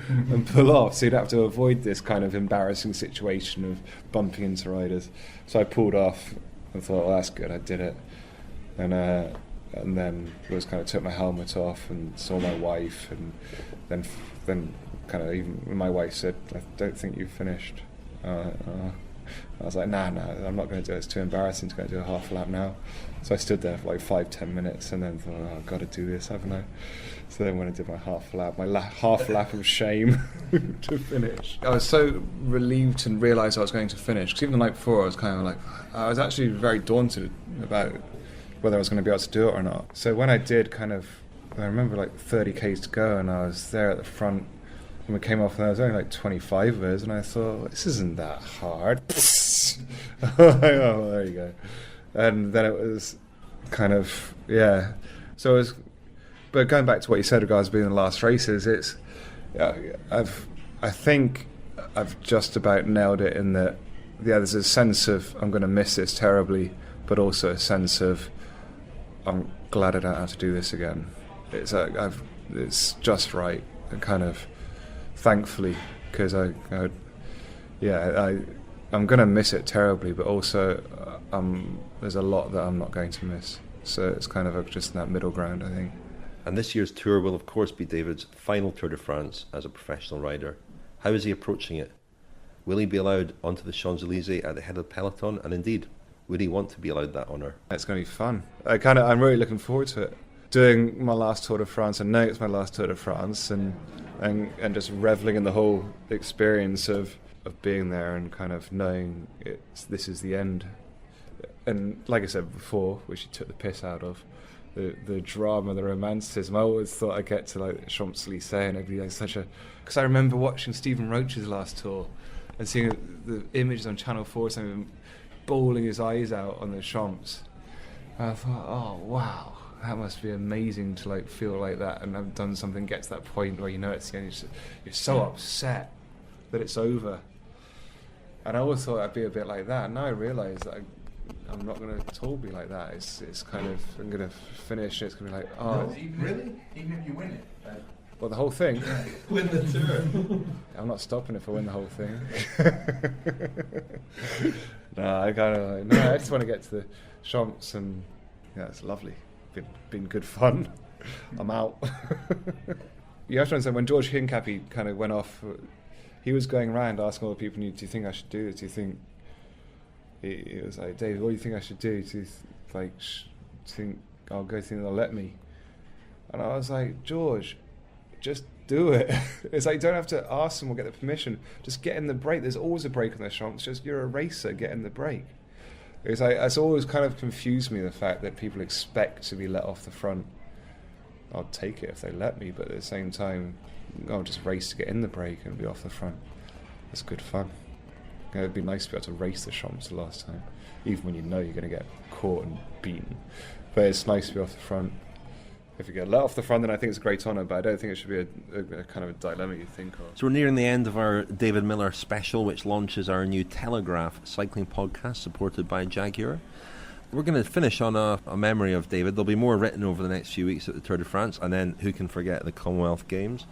and pull off, so you'd have to avoid this kind of embarrassing situation of bumping into riders. So I pulled off and thought, well, that's good, I did it. And then was kind of took my helmet off and saw my wife, and then kind of even my wife said, I don't think you've finished. I was like, nah, I'm not going to do it. It's too embarrassing to go do a half lap now. So I stood there for like 5-10 minutes and then thought, I've got to do this, haven't I? So then when I did my half lap, half lap of shame to finish. I was so relieved to realise I was going to finish, because even the night before I was kind of like, I was actually very daunted about whether I was going to be able to do it or not. So when I did I remember like 30 k's to go, and I was there at the front, and we came off, and there was only like 25 of us, and I thought, this isn't that hard. Oh, there you go. And then it was kind of, yeah. So it was, but going back to what you said regards being the last races, I think I've just about nailed it in that, there's a sense of I'm going to miss this terribly, but also a sense of I'm glad I don't have to do this again. It's just right, and kind of thankfully, because I'm going to miss it terribly, but also there's a lot that I'm not going to miss. So it's kind of just that middle ground, I think. And this year's tour will, of course, be David's final Tour de France as a professional rider. How is he approaching it? Will he be allowed onto the Champs-Élysées at the head of the peloton? And indeed, would he want to be allowed that honour? It's going to be fun. I'm really looking forward to it. doing my last Tour de France and knowing it's my last Tour de France and just reveling in the whole experience of being there and kind of knowing this is the end. And like I said before, which you took the piss out of, the drama, the romanticism. I always thought I'd get to like Champs-Élysées and it'd be like because I remember watching Stephen Roach's last tour and seeing the images on Channel 4, something bawling his eyes out on the Champs. And I thought, oh wow, that must be amazing to like feel like that, and I've done something, get to that point where you know it's the end. You're so upset that it's over. And I always thought I'd be a bit like that. Now I realise that I'm not going to at all be like that. It's kind of, I'm going to finish. It's going to be like, oh, No, really? Even if you win it. Well, the whole thing. Yeah. Win the tour. I'm not stopping if I win the whole thing. I just want to get to the Champs, and yeah, it's lovely. Been good fun. I'm out. You have to understand, when George Hincapie kind of went off, he was going around asking all the people, do you think I should do this? Do you think... It was like, David, what do you think I should do? Do you think I'll go think they'll let me? And I was like, George, just do it. It's like, you don't have to ask them or get the permission. Just get in the break. There's always a break on the Champs. Just, you're a racer, get in the break. It's like, it's always kind of confused me, the fact that people expect to be let off the front. I'll take it if they let me, but at the same time, I'll just race to get in the break and be off the front. It's good fun. It'd be nice to be able to race the Champs the last time, even when you know you're going to get caught and beaten. But it's nice to be off the front. If you get let off the front, then I think it's a great honour, but I don't think it should be a kind of a dilemma you think of. So we're nearing the end of our David Millar special, which launches our new Telegraph Cycling Podcast, supported by Jaguar. We're going to finish on a memory of David. There'll be more written over the next few weeks at the Tour de France, and then who can forget the Commonwealth Games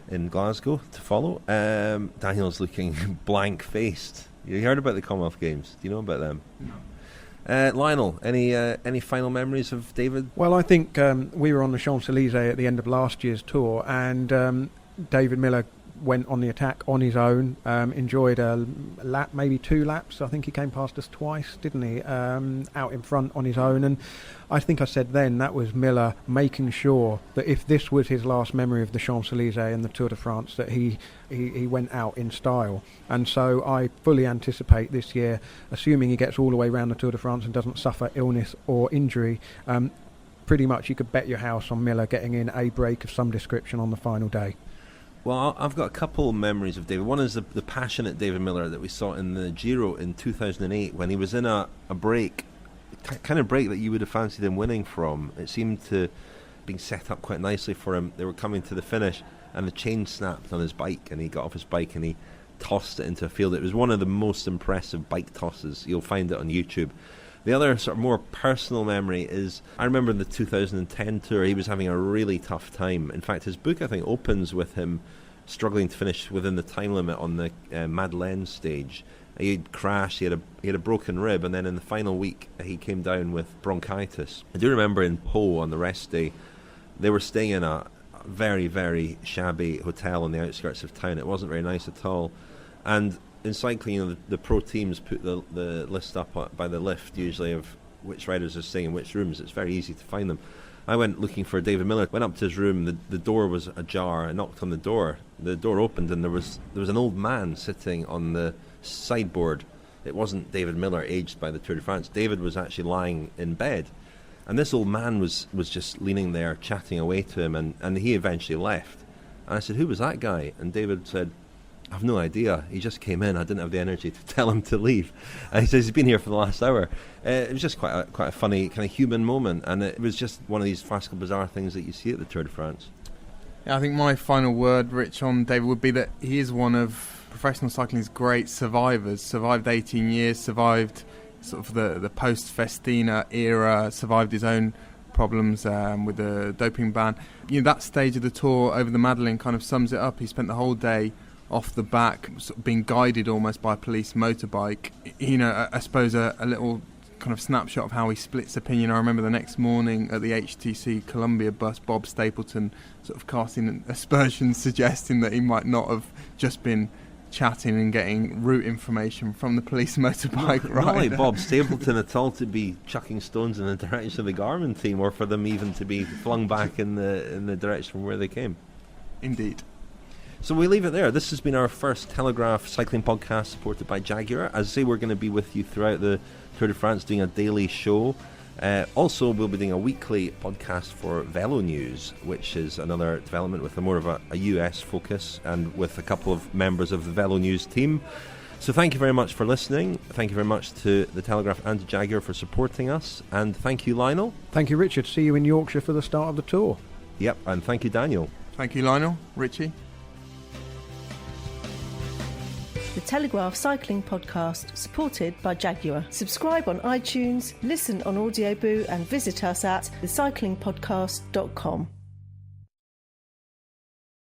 in Glasgow to follow. Daniel's looking blank-faced. You heard about the Commonwealth Games? Do you know about them? No. Lionel, any final memories of David? Well, I think we were on the Champs-Élysées at the end of last year's tour, and David Millar went on the attack on his own, enjoyed a lap, maybe 2 laps. I think he came past us twice, didn't he? Out in front on his own. And I think I said then that was Millar making sure that if this was his last memory of the Champs-Élysées and the Tour de France, that he went out in style. And so I fully anticipate this year, assuming he gets all the way around the Tour de France and doesn't suffer illness or injury, pretty much you could bet your house on Millar getting in a break of some description on the final day. Well, I've got a couple memories of David. One is the passionate David Millar that we saw in the Giro in 2008 when he was in a break, kind of break that you would have fancied him winning from. It seemed to be set up quite nicely for him. They were coming to the finish and the chain snapped on his bike and he got off his bike and he tossed it into a field. It was one of the most impressive bike tosses. You'll find it on YouTube. The other sort of more personal memory is, I remember in the 2010 tour, he was having a really tough time. In fact, his book, I think, opens with him struggling to finish within the time limit on the Madeleine stage. He'd crashed, he had a broken rib, and then in the final week, he came down with bronchitis. I do remember in Pau on the rest day, they were staying in a very, very shabby hotel on the outskirts of town. It wasn't very nice at all. And in cycling, you know, the pro teams put the list up by the lift usually of which riders are staying in which rooms. It's very easy to find them. I went looking for David Millar, went up to his room, the door was ajar. I knocked on the door opened and there was an old man sitting on the sideboard. It wasn't David Millar, aged by the Tour de France. David was actually lying in bed, and this old man was just leaning there chatting away to him, and he eventually left. And I said, who was that guy? And David said, I've no idea. He just came in. I didn't have the energy to tell him to leave. And he says he's been here for the last hour. It was just quite a funny kind of human moment, and it was just one of these farcical, bizarre things that you see at the Tour de France. Yeah, I think my final word, Rich, on David would be that he is one of professional cycling's great survivors. Survived 18 years, survived sort of the post-Festina era, survived his own problems with the doping ban. You know, that stage of the tour over the Madeleine kind of sums it up. He spent the whole day off the back, sort of being guided almost by a police motorbike. You know, I suppose a little kind of snapshot of how he splits opinion. I remember the next morning at the HTC Columbia bus, Bob Stapleton sort of casting aspersions, suggesting that he might not have just been chatting and getting route information from the police motorbike rider. Not like Bob Stapleton at all to be chucking stones in the direction of the Garmin team, or for them even to be flung back in the direction from where they came. Indeed. So we leave it there. This has been our first Telegraph Cycling Podcast supported by Jaguar. As I say, we're going to be with you throughout the Tour de France doing a daily show. Also, we'll be doing a weekly podcast for Velo News, which is another development with more of a US focus, and with a couple of members of the Velo News team. So thank you very much for listening. Thank you very much to the Telegraph and to Jaguar for supporting us. And thank you, Lionel. Thank you, Richard. See you in Yorkshire for the start of the tour. Yep, and thank you, Daniel. Thank you, Lionel. Richie. The Telegraph Cycling Podcast, supported by Jaguar. Subscribe on iTunes, listen on Audioboo, and visit us at thecyclingpodcast.com.